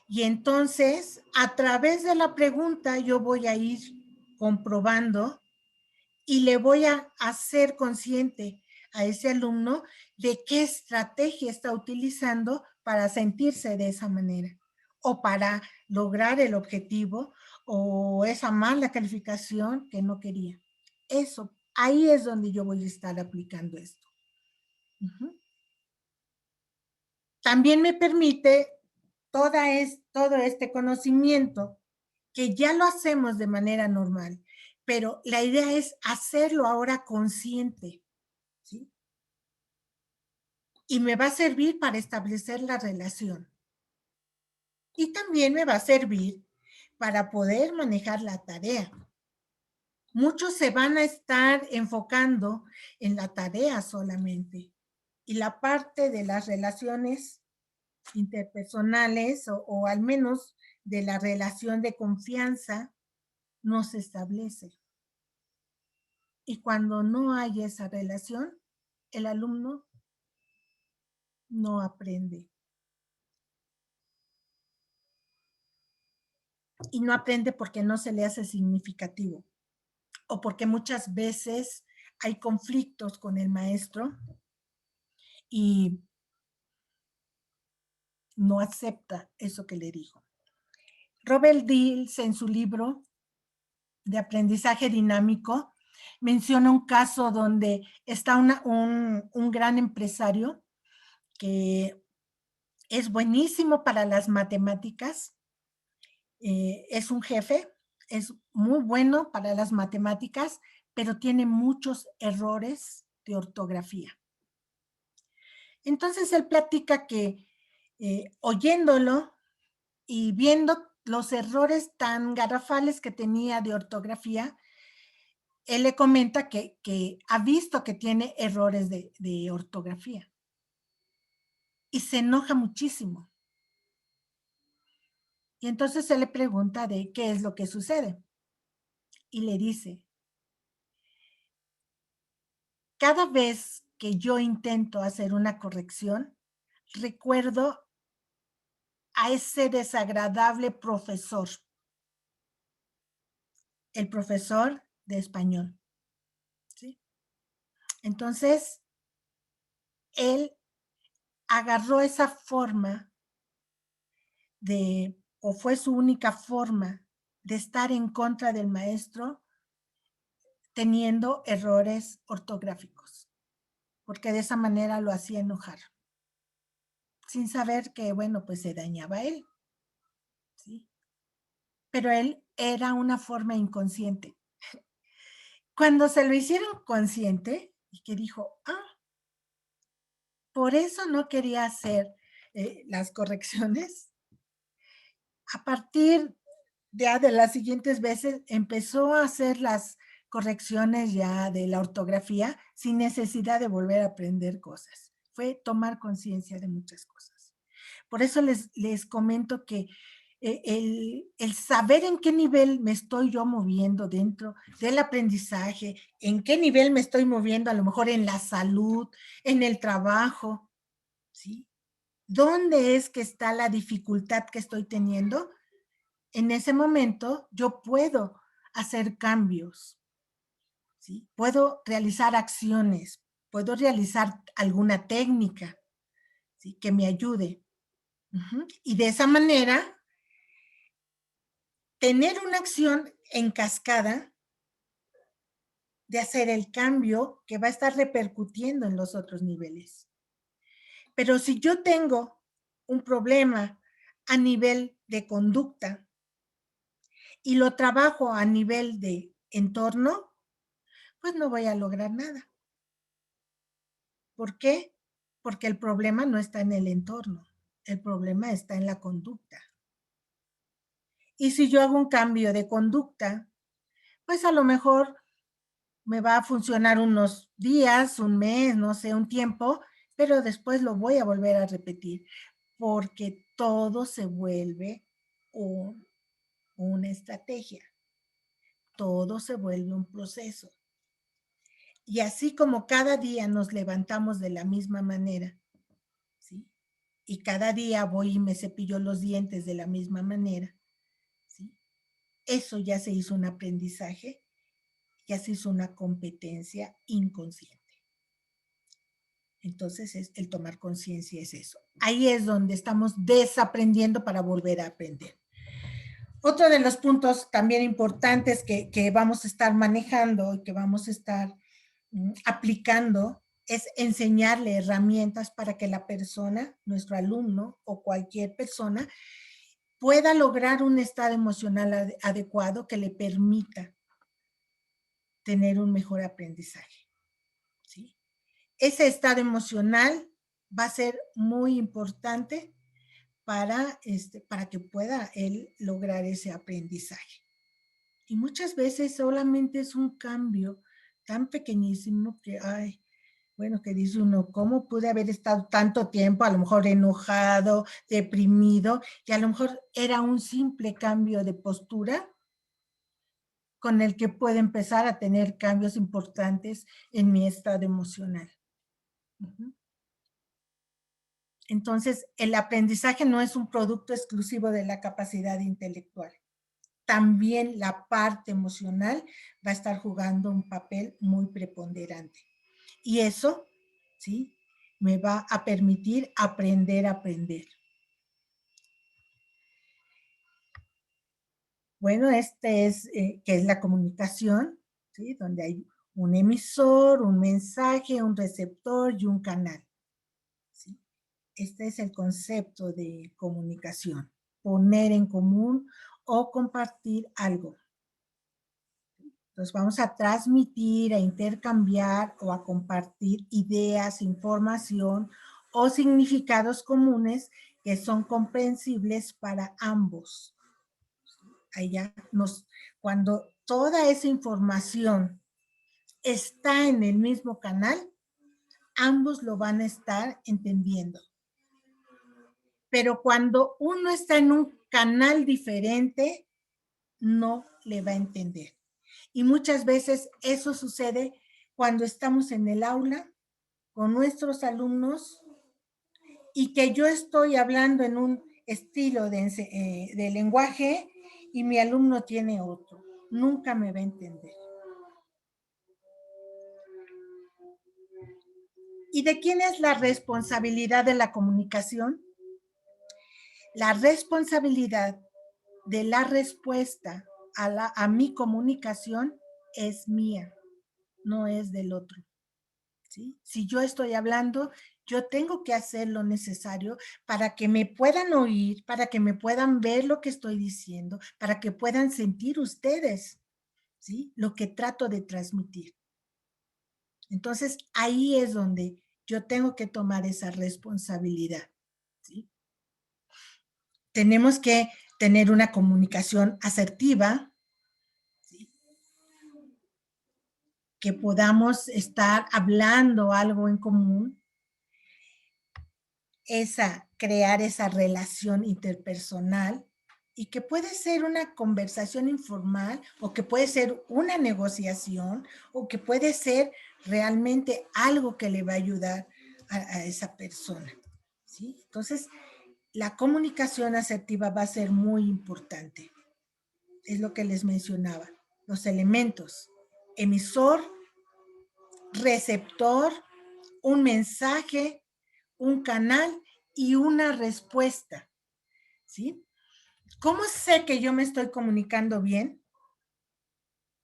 Y entonces, a través de la pregunta, yo voy a ir comprobando y le voy a hacer consciente a ese alumno de qué estrategia está utilizando para sentirse de esa manera o para lograr el objetivo o esa mala calificación que no quería. Eso, ahí es donde yo voy a estar aplicando esto. Uh-huh. También me permite todo este conocimiento que ya lo hacemos de manera normal, pero la idea es hacerlo ahora consciente, ¿sí? Y me va a servir para establecer la relación. Y también me va a servir para poder manejar la tarea. Muchos se van a estar enfocando en la tarea solamente, y la parte de las relaciones interpersonales o al menos de la relación de confianza no se establece. Y cuando no hay esa relación, el alumno no aprende. Y no aprende porque no se le hace significativo o porque muchas veces hay conflictos con el maestro y no acepta eso que le dijo. Robert Dills, en su libro de aprendizaje dinámico, menciona un caso donde está un gran empresario que es buenísimo para las matemáticas, es un jefe, es muy bueno para las matemáticas, pero tiene muchos errores de ortografía. Entonces él platica que oyéndolo y viendo los errores tan garrafales que tenía de ortografía, él le comenta que ha visto que tiene errores de ortografía y se enoja muchísimo. Y entonces él le pregunta de qué es lo que sucede. Y le dice, cada vez que yo intento hacer una corrección, recuerdo a ese desagradable profesor, el profesor de español, ¿sí? Entonces, él agarró esa forma o fue su única forma de estar en contra del maestro teniendo errores ortográficos, porque de esa manera lo hacía enojar, sin saber que, bueno, pues se dañaba él, ¿sí? Pero él era una forma inconsciente. Cuando se lo hicieron consciente y que dijo, por eso no quería hacer las correcciones, a partir de las siguientes veces empezó a hacer las correcciones ya de la ortografía sin necesidad de volver a aprender cosas. Fue tomar conciencia de muchas cosas. Por eso les comento que el saber en qué nivel me estoy yo moviendo dentro del aprendizaje, en qué nivel me estoy moviendo a lo mejor en la salud, en el trabajo, ¿sí? ¿Dónde es que está la dificultad que estoy teniendo? En ese momento yo puedo hacer cambios, ¿sí? Puedo realizar acciones, puedo realizar alguna técnica, ¿sí? Que me ayude. Y de esa manera, tener una acción en cascada de hacer el cambio que va a estar repercutiendo en los otros niveles. Pero si yo tengo un problema a nivel de conducta y lo trabajo a nivel de entorno, pues no voy a lograr nada. ¿Por qué? Porque el problema no está en el entorno, el problema está en la conducta. Y si yo hago un cambio de conducta, pues a lo mejor me va a funcionar unos días, un mes, no sé, un tiempo, pero después lo voy a volver a repetir, porque todo se vuelve una estrategia, todo se vuelve un proceso. Y así como cada día nos levantamos de la misma manera, ¿sí? Y cada día voy y me cepillo los dientes de la misma manera, ¿sí? Eso ya se hizo un aprendizaje, ya se hizo una competencia inconsciente. Entonces, el tomar conciencia es eso. Ahí es donde estamos desaprendiendo para volver a aprender. Otro de los puntos también importantes que vamos a estar manejando y que vamos a estar aplicando es enseñarle herramientas para que la persona, nuestro alumno o cualquier persona, pueda lograr un estado emocional adecuado que le permita tener un mejor aprendizaje, ¿sí? Ese estado emocional va a ser muy importante para que pueda él lograr ese aprendizaje. Y muchas veces solamente es un cambio tan pequeñísimo que, ay, bueno, que dice uno, ¿cómo pude haber estado tanto tiempo, a lo mejor enojado, deprimido, y a lo mejor era un simple cambio de postura con el que puedo empezar a tener cambios importantes en mi estado emocional? Entonces, el aprendizaje no es un producto exclusivo de la capacidad intelectual. También la parte emocional va a estar jugando un papel muy preponderante. Y eso, ¿sí? Me va a permitir aprender a aprender. Bueno, que es la comunicación, ¿sí? Donde hay un emisor, un mensaje, un receptor y un canal, ¿sí? Este es el concepto de comunicación, poner en común o compartir algo. Entonces vamos a transmitir, a intercambiar o a compartir ideas, información o significados comunes que son comprensibles para ambos. Allá cuando toda esa información está en el mismo canal, ambos lo van a estar entendiendo. Pero cuando uno está en un canal diferente, no le va a entender. Y muchas veces eso sucede cuando estamos en el aula con nuestros alumnos y que yo estoy hablando en un estilo de lenguaje y mi alumno tiene otro. Nunca me va a entender. ¿Y de quién es la responsabilidad de la comunicación? La responsabilidad de la respuesta a mi comunicación es mía, no es del otro, ¿sí? Si yo estoy hablando, yo tengo que hacer lo necesario para que me puedan oír, para que me puedan ver lo que estoy diciendo, para que puedan sentir ustedes, ¿sí? Lo que trato de transmitir. Entonces, ahí es donde yo tengo que tomar esa responsabilidad, ¿sí? Tenemos que tener una comunicación asertiva, ¿sí? Que podamos estar hablando algo en común, crear esa relación interpersonal y que puede ser una conversación informal o que puede ser una negociación o que puede ser realmente algo que le va a ayudar a esa persona, ¿sí? Entonces, la comunicación asertiva va a ser muy importante. Es lo que les mencionaba. los elementos: emisor, receptor, un mensaje, un canal y una respuesta, ¿sí? ¿Cómo sé que yo me estoy comunicando bien?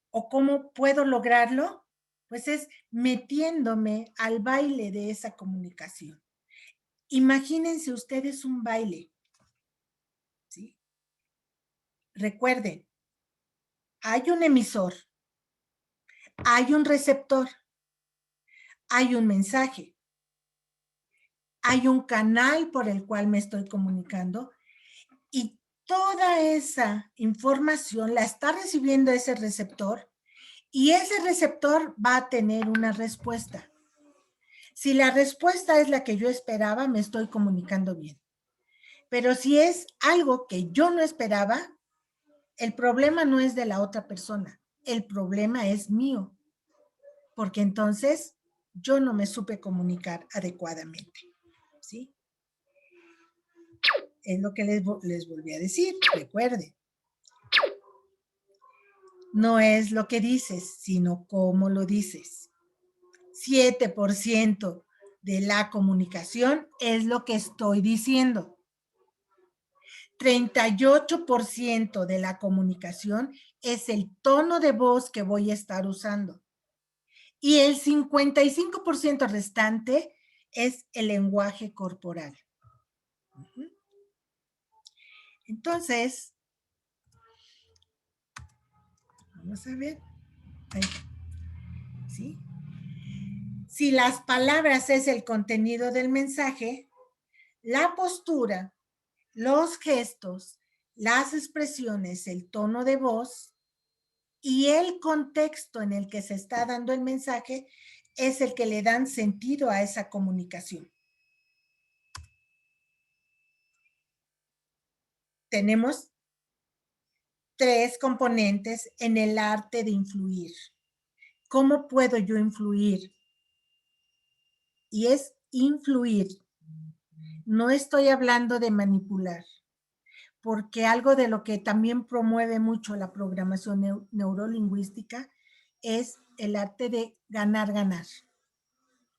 ¿O cómo puedo lograrlo? Pues es metiéndome al baile de esa comunicación. Imagínense ustedes un baile, ¿sí? Recuerden, hay un emisor, hay un receptor, hay un mensaje, hay un canal por el cual me estoy comunicando y toda esa información la está recibiendo ese receptor y ese receptor va a tener una respuesta. Si la respuesta es la que yo esperaba, me estoy comunicando bien. Pero si es algo que yo no esperaba, el problema no es de la otra persona, el problema es mío, porque entonces yo no me supe comunicar adecuadamente, ¿sí? Es lo que les volví a decir, recuerden. No es lo que dices, sino cómo lo dices. 7% de la comunicación es lo que estoy diciendo. 38% de la comunicación es el tono de voz que voy a estar usando. Y el 55% restante es el lenguaje corporal. Entonces, vamos a ver. Ahí. ¿Sí? Si las palabras es el contenido del mensaje, la postura, los gestos, las expresiones, el tono de voz y el contexto en el que se está dando el mensaje es el que le dan sentido a esa comunicación. Tenemos 3 componentes en el arte de influir. ¿Cómo puedo yo influir? Y es influir. No estoy hablando de manipular, porque algo de lo que también promueve mucho la programación neurolingüística es el arte de ganar, ganar.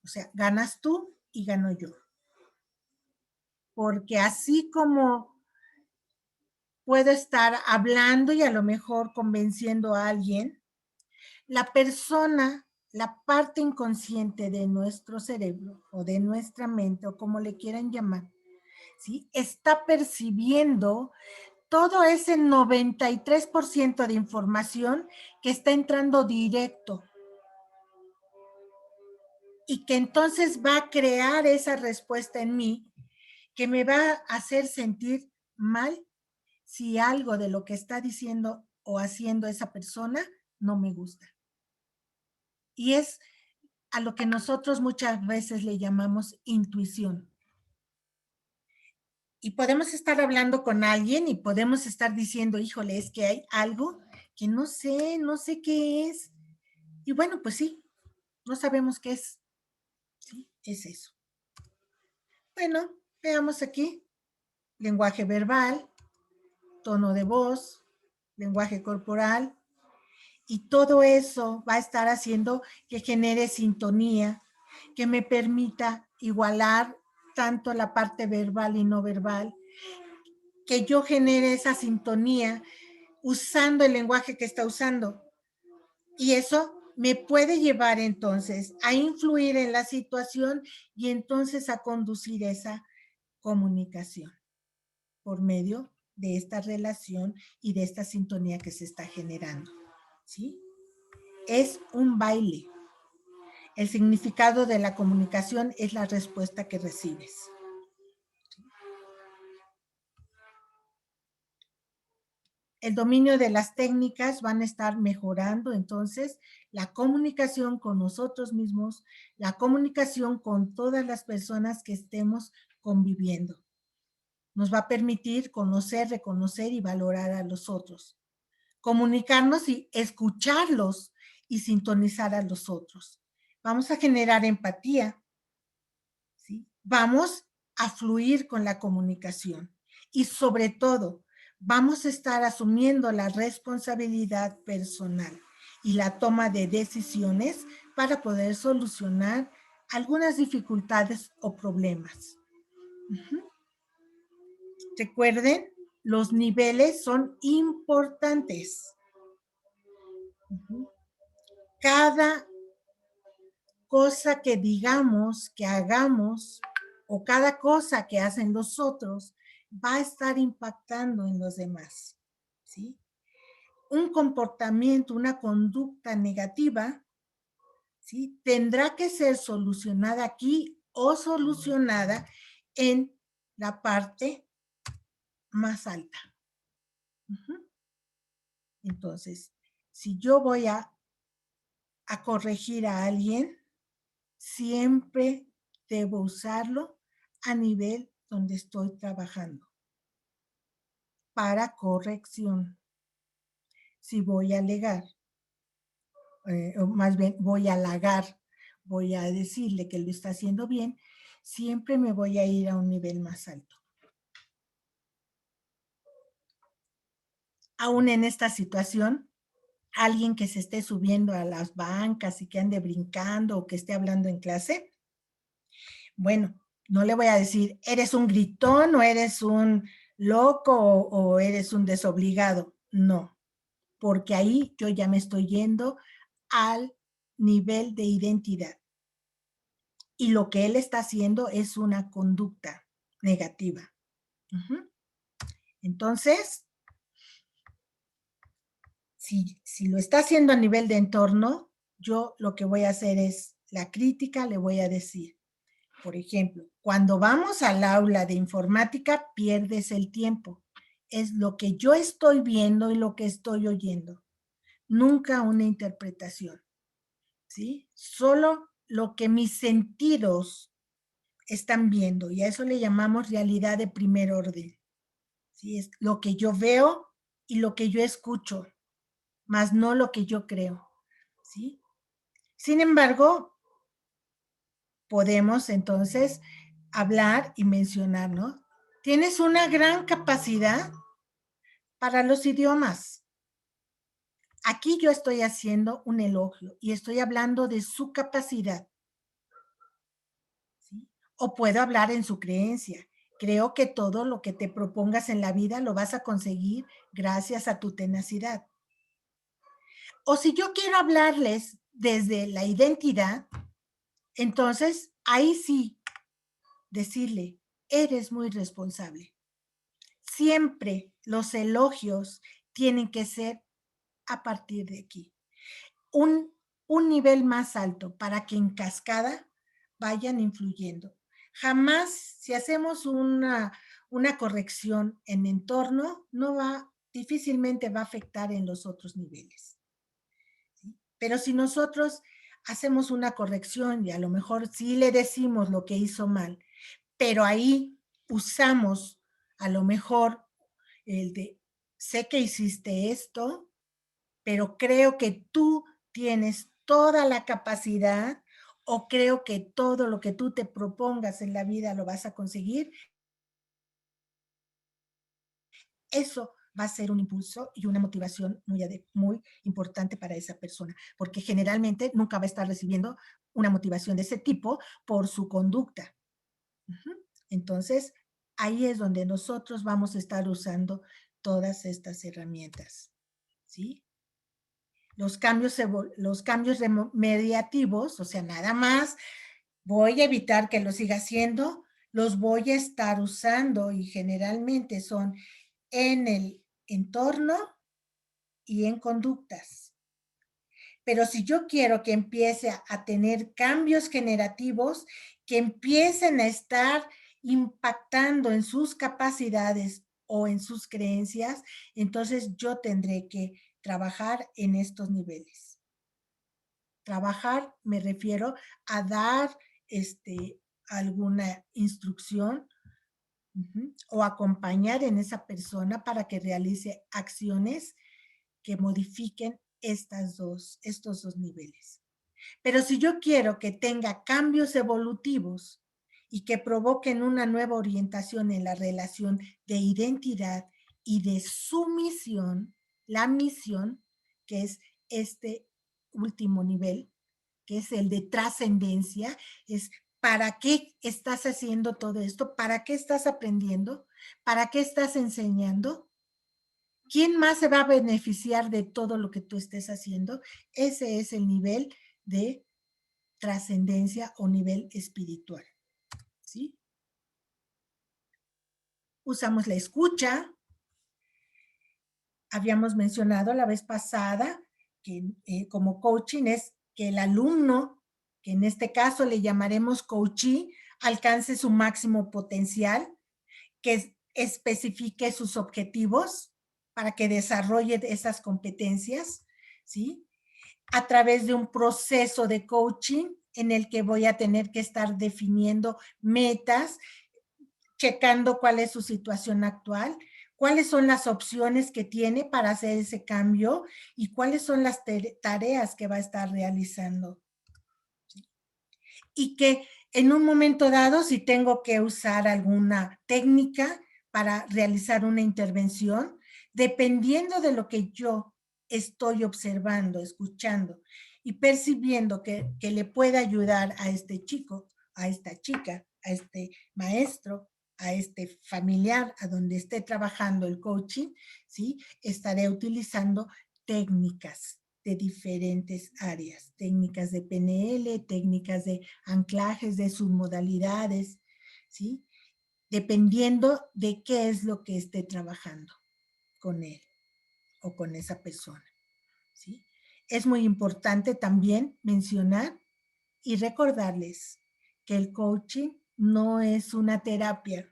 O sea, ganas tú y gano yo. Porque así como puedo estar hablando y a lo mejor convenciendo a alguien, la persona, la parte inconsciente de nuestro cerebro o de nuestra mente o como le quieran llamar, ¿sí? Está percibiendo todo ese 93% de información que está entrando directo y que entonces va a crear esa respuesta en mí que me va a hacer sentir mal si algo de lo que está diciendo o haciendo esa persona no me gusta. Y es a lo que nosotros muchas veces le llamamos intuición. Y podemos estar hablando con alguien y podemos estar diciendo, híjole, es que hay algo que no sé qué es. Y bueno, pues sí, no sabemos qué es. Sí, es eso. Bueno, veamos aquí. Lenguaje verbal, tono de voz, lenguaje corporal. Y todo eso va a estar haciendo que genere sintonía, que me permita igualar tanto la parte verbal y no verbal, que yo genere esa sintonía usando el lenguaje que está usando. Y eso me puede llevar entonces a influir en la situación y entonces a conducir esa comunicación por medio de esta relación y de esta sintonía que se está generando. ¿Sí? Es un baile. El significado de la comunicación es la respuesta que recibes. El dominio de las técnicas van a estar mejorando entonces la comunicación con nosotros mismos, la comunicación con todas las personas que estemos conviviendo. Nos va a permitir conocer, reconocer y valorar a los otros. Comunicarnos y escucharlos y sintonizar a los otros. Vamos a generar empatía, ¿sí? Vamos a fluir con la comunicación y sobre todo vamos a estar asumiendo la responsabilidad personal y la toma de decisiones para poder solucionar algunas dificultades o problemas. Recuerden, los niveles son importantes. Cada cosa que digamos, que hagamos, o cada cosa que hacen los otros, va a estar impactando en los demás, ¿sí? Un comportamiento, una conducta negativa, ¿sí? Tendrá que ser solucionada aquí o solucionada en la parte más alta. Entonces, si yo voy a corregir a alguien, siempre debo usarlo a nivel donde estoy trabajando para corrección. Si voy a alegar, o más bien voy a halagar, voy a decirle que lo está haciendo bien, siempre me voy a ir a un nivel más alto. Aún en esta situación, alguien que se esté subiendo a las bancas y que ande brincando o que esté hablando en clase, bueno, no le voy a decir, eres un gritón o eres un loco o eres un desobligado. No, porque ahí yo ya me estoy yendo al nivel de identidad. Y lo que él está haciendo es una conducta negativa. Entonces, si lo está haciendo a nivel de entorno, yo lo que voy a hacer es la crítica, le voy a decir, por ejemplo, cuando vamos al aula de informática, pierdes el tiempo. Es lo que yo estoy viendo y lo que estoy oyendo. Nunca una interpretación, ¿sí? Solo lo que mis sentidos están viendo, y a eso le llamamos realidad de primer orden, ¿sí? Es lo que yo veo y lo que yo escucho, más no lo que yo creo, ¿sí? Sin embargo, podemos entonces hablar y mencionar, ¿no? Tienes una gran capacidad para los idiomas. Aquí yo estoy haciendo un elogio y estoy hablando de su capacidad. ¿Sí? O puedo hablar en su creencia. Creo que todo lo que te propongas en la vida lo vas a conseguir gracias a tu tenacidad. O si yo quiero hablarles desde la identidad, entonces ahí sí decirle, eres muy responsable. Siempre los elogios tienen que ser a partir de aquí. Un nivel más alto para que en cascada vayan influyendo. Jamás, si hacemos una corrección en entorno, difícilmente va a afectar en los otros niveles. ¿Sí? Pero si nosotros hacemos una corrección y a lo mejor sí le decimos lo que hizo mal, pero ahí usamos a lo mejor el de, sé que hiciste esto, pero creo que tú tienes toda la capacidad o creo que todo lo que tú te propongas en la vida lo vas a conseguir. Eso va a ser un impulso y una motivación muy importante para esa persona, porque generalmente nunca va a estar recibiendo una motivación de ese tipo por su conducta. Entonces, ahí es donde nosotros vamos a estar usando todas estas herramientas, ¿sí? Los cambios mediativos, o sea, nada más voy a evitar que lo siga haciendo, los voy a estar usando y generalmente son en el entorno y en conductas. Pero si yo quiero que empiece a tener cambios generativos, que empiecen a estar impactando en sus capacidades o en sus creencias, entonces yo tendré que trabajar en estos niveles. Trabajar me refiero a dar alguna instrucción o acompañar en esa persona para que realice acciones que modifiquen estos dos niveles. Pero si yo quiero que tenga cambios evolutivos y que provoquen una nueva orientación en la relación de identidad y de su misión, la misión, que es este último nivel, que es el de trascendencia, es ¿para qué estás haciendo todo esto? ¿Para qué estás aprendiendo? ¿Para qué estás enseñando? ¿Quién más se va a beneficiar de todo lo que tú estés haciendo? Ese es el nivel de trascendencia o nivel espiritual, ¿sí? Usamos la escucha. Habíamos mencionado la vez pasada que como coaching es que el alumno, que en este caso le llamaremos coachee, alcance su máximo potencial, que especifique sus objetivos para que desarrolle esas competencias, ¿sí? A través de un proceso de coaching en el que voy a tener que estar definiendo metas, checando cuál es su situación actual, cuáles son las opciones que tiene para hacer ese cambio y cuáles son las tareas que va a estar realizando. Y que en un momento dado, si tengo que usar alguna técnica para realizar una intervención, dependiendo de lo que yo estoy observando, escuchando y percibiendo que le pueda ayudar a este chico, a esta chica, a este maestro, a este familiar, a donde esté trabajando el coaching, ¿sí? Estaré utilizando técnicas de diferentes áreas, técnicas de PNL, técnicas de anclajes, de sus modalidades, ¿sí? Dependiendo de qué es lo que esté trabajando con él o con esa persona, ¿sí? Es muy importante también mencionar y recordarles que el coaching no es una terapia.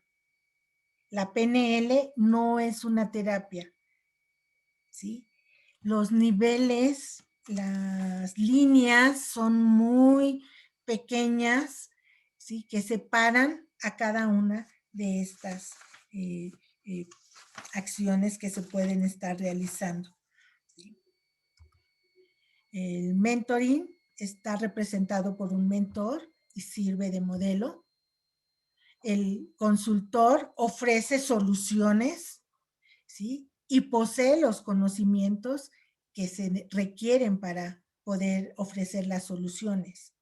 La PNL no es una terapia, ¿sí? Los niveles, las líneas son muy pequeñas, ¿sí? Que separan a cada una de estas eh, eh, acciones que se pueden estar realizando. ¿Sí? El mentoring está representado por un mentor y sirve de modelo. El consultor ofrece soluciones, ¿sí? Y posee los conocimientos que se requieren para poder ofrecer las soluciones.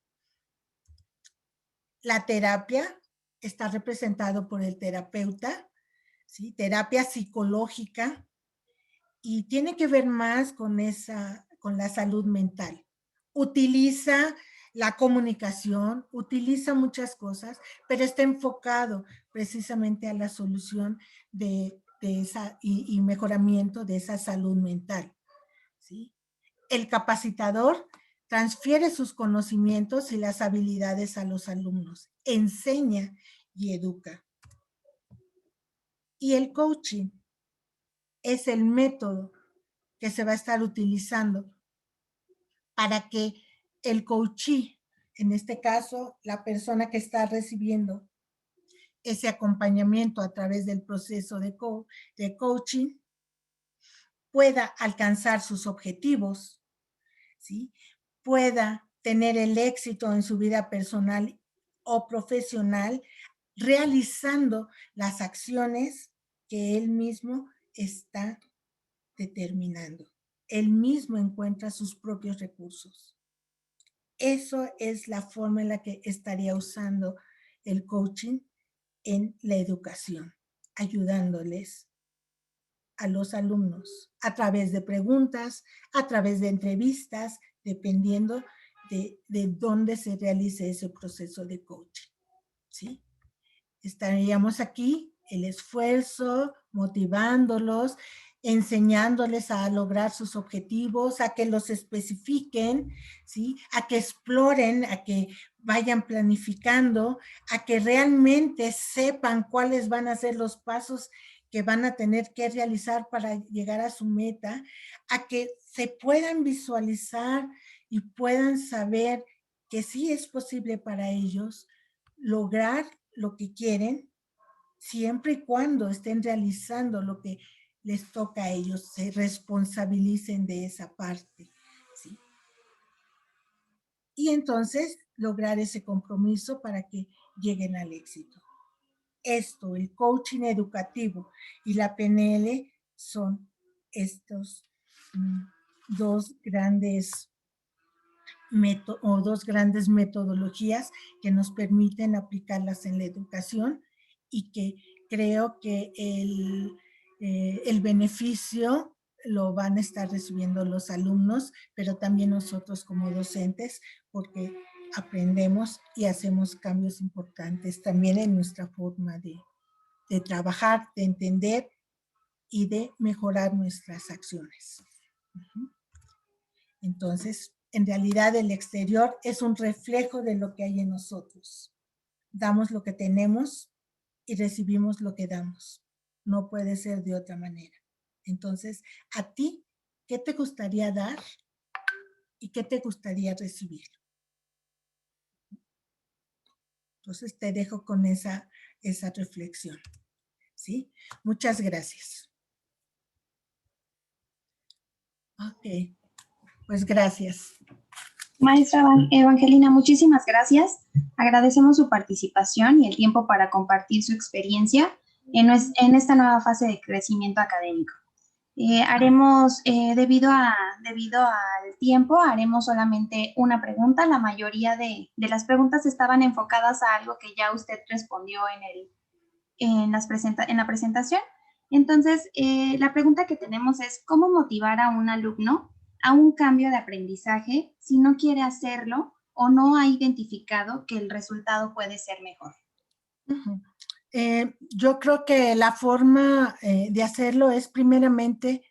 La terapia está representado por el terapeuta, ¿sí? Terapia psicológica, y tiene que ver más con la salud mental. Utiliza la comunicación, utiliza muchas cosas, pero está enfocado precisamente a la solución de esa y mejoramiento de esa salud mental, ¿sí? El capacitador transfiere sus conocimientos y las habilidades a los alumnos, enseña y educa. Y el coaching es el método que se va a estar utilizando para que el coachee, en este caso, la persona que está recibiendo ese acompañamiento a través del proceso de coaching, pueda alcanzar sus objetivos, ¿sí? Pueda tener el éxito en su vida personal o profesional, realizando las acciones que él mismo está determinando. Él mismo encuentra sus propios recursos. Eso es la forma en la que estaría usando el coaching en la educación, ayudándoles a los alumnos a través de preguntas, a través de entrevistas, dependiendo de dónde se realice ese proceso de coaching, ¿sí? Estaríamos aquí, el esfuerzo, motivándolos, enseñándoles a lograr sus objetivos, a que los especifiquen, ¿sí? A que exploren, a que vayan planificando, a que realmente sepan cuáles van a ser los pasos que van a tener que realizar para llegar a su meta, a que se puedan visualizar y puedan saber que sí es posible para ellos lograr lo que quieren, siempre y cuando estén realizando lo que les toca a ellos, se responsabilicen de esa parte, ¿sí? Y entonces lograr ese compromiso para que lleguen al éxito. Esto, el coaching educativo y la PNL son estos dos grandes metodologías que nos permiten aplicarlas en la educación y que creo que el beneficio lo van a estar recibiendo los alumnos, pero también nosotros como docentes, porque aprendemos y hacemos cambios importantes también en nuestra forma de trabajar, de entender y de mejorar nuestras acciones. Entonces, en realidad el exterior es un reflejo de lo que hay en nosotros. Damos lo que tenemos y recibimos lo que damos. No puede ser de otra manera. Entonces, a ti, ¿qué te gustaría dar y qué te gustaría recibir? Entonces, te dejo con esa reflexión. ¿Sí? Muchas gracias. Ok, pues gracias. Maestra Evangelina, muchísimas gracias. Agradecemos su participación y el tiempo para compartir su experiencia en esta nueva fase de crecimiento académico. Debido al tiempo, haremos solamente una pregunta. La mayoría de las preguntas estaban enfocadas a algo que ya usted respondió en la presentación. Entonces, la pregunta que tenemos es, ¿cómo motivar a un alumno a un cambio de aprendizaje si no quiere hacerlo o no ha identificado que el resultado puede ser mejor? Yo creo que la forma de hacerlo es primeramente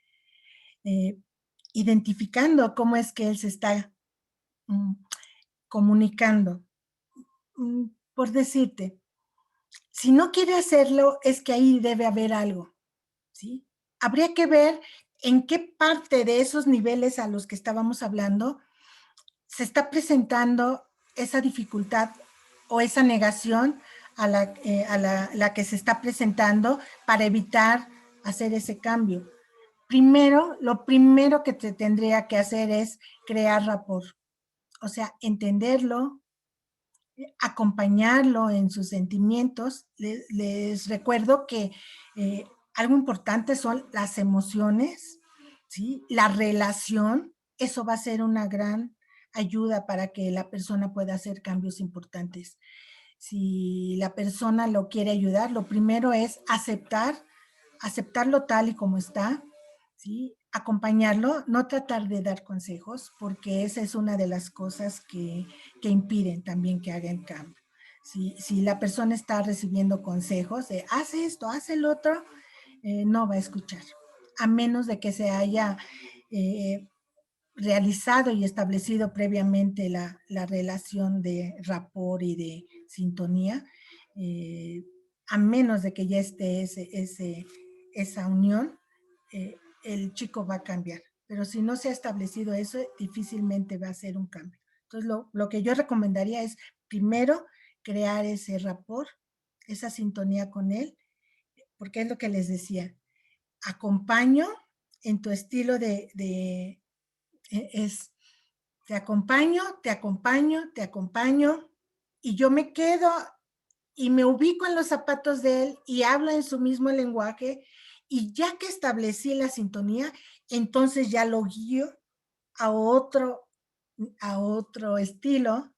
identificando cómo es que él se está comunicando. Por decirte, si no quiere hacerlo, es que ahí debe haber algo, ¿sí? Habría que ver en qué parte de esos niveles a los que estábamos hablando se está presentando esa dificultad o esa negación a la que se está presentando para evitar hacer ese cambio. Primero, lo primero que te tendría que hacer es crear rapport, o sea, entenderlo, acompañarlo en sus sentimientos. Les recuerdo que algo importante son las emociones, ¿sí? La relación, eso va a ser una gran ayuda para que la persona pueda hacer cambios importantes. Si la persona lo quiere ayudar, lo primero es aceptarlo tal y como está, ¿sí? Acompañarlo, no tratar de dar consejos, porque esa es una de las cosas que impiden también que haga el cambio. Si la persona está recibiendo consejos de haz esto, haz el otro, no va a escuchar, a menos de que se haya realizado y establecido previamente la relación de rapport y de sintonía, a menos de que ya esté esa unión, el chico va a cambiar. Pero si no se ha establecido eso, difícilmente va a ser un cambio. Entonces, lo que yo recomendaría es, primero, crear ese rapport, esa sintonía con él, porque es lo que les decía, acompaño en tu estilo te acompaño, te acompaño, te acompaño, y yo me quedo y me ubico en los zapatos de él y hablo en su mismo lenguaje, y ya que establecí la sintonía, entonces ya lo guío a otro estilo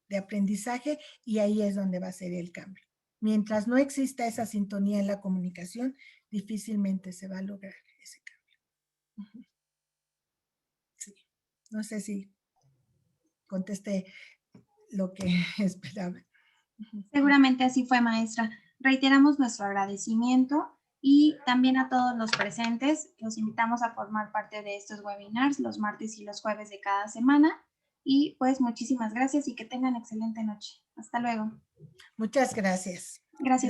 de aprendizaje, y ahí es donde va a ser el cambio. Mientras no exista esa sintonía en la comunicación, difícilmente se va a lograr ese cambio. Sí. No sé si contesté lo que esperaba. Seguramente así fue, maestra. Reiteramos nuestro agradecimiento y también a todos los presentes. Los invitamos a formar parte de estos webinars los martes y los jueves de cada semana. Y pues muchísimas gracias y que tengan excelente noche. Hasta luego. Muchas gracias. Gracias.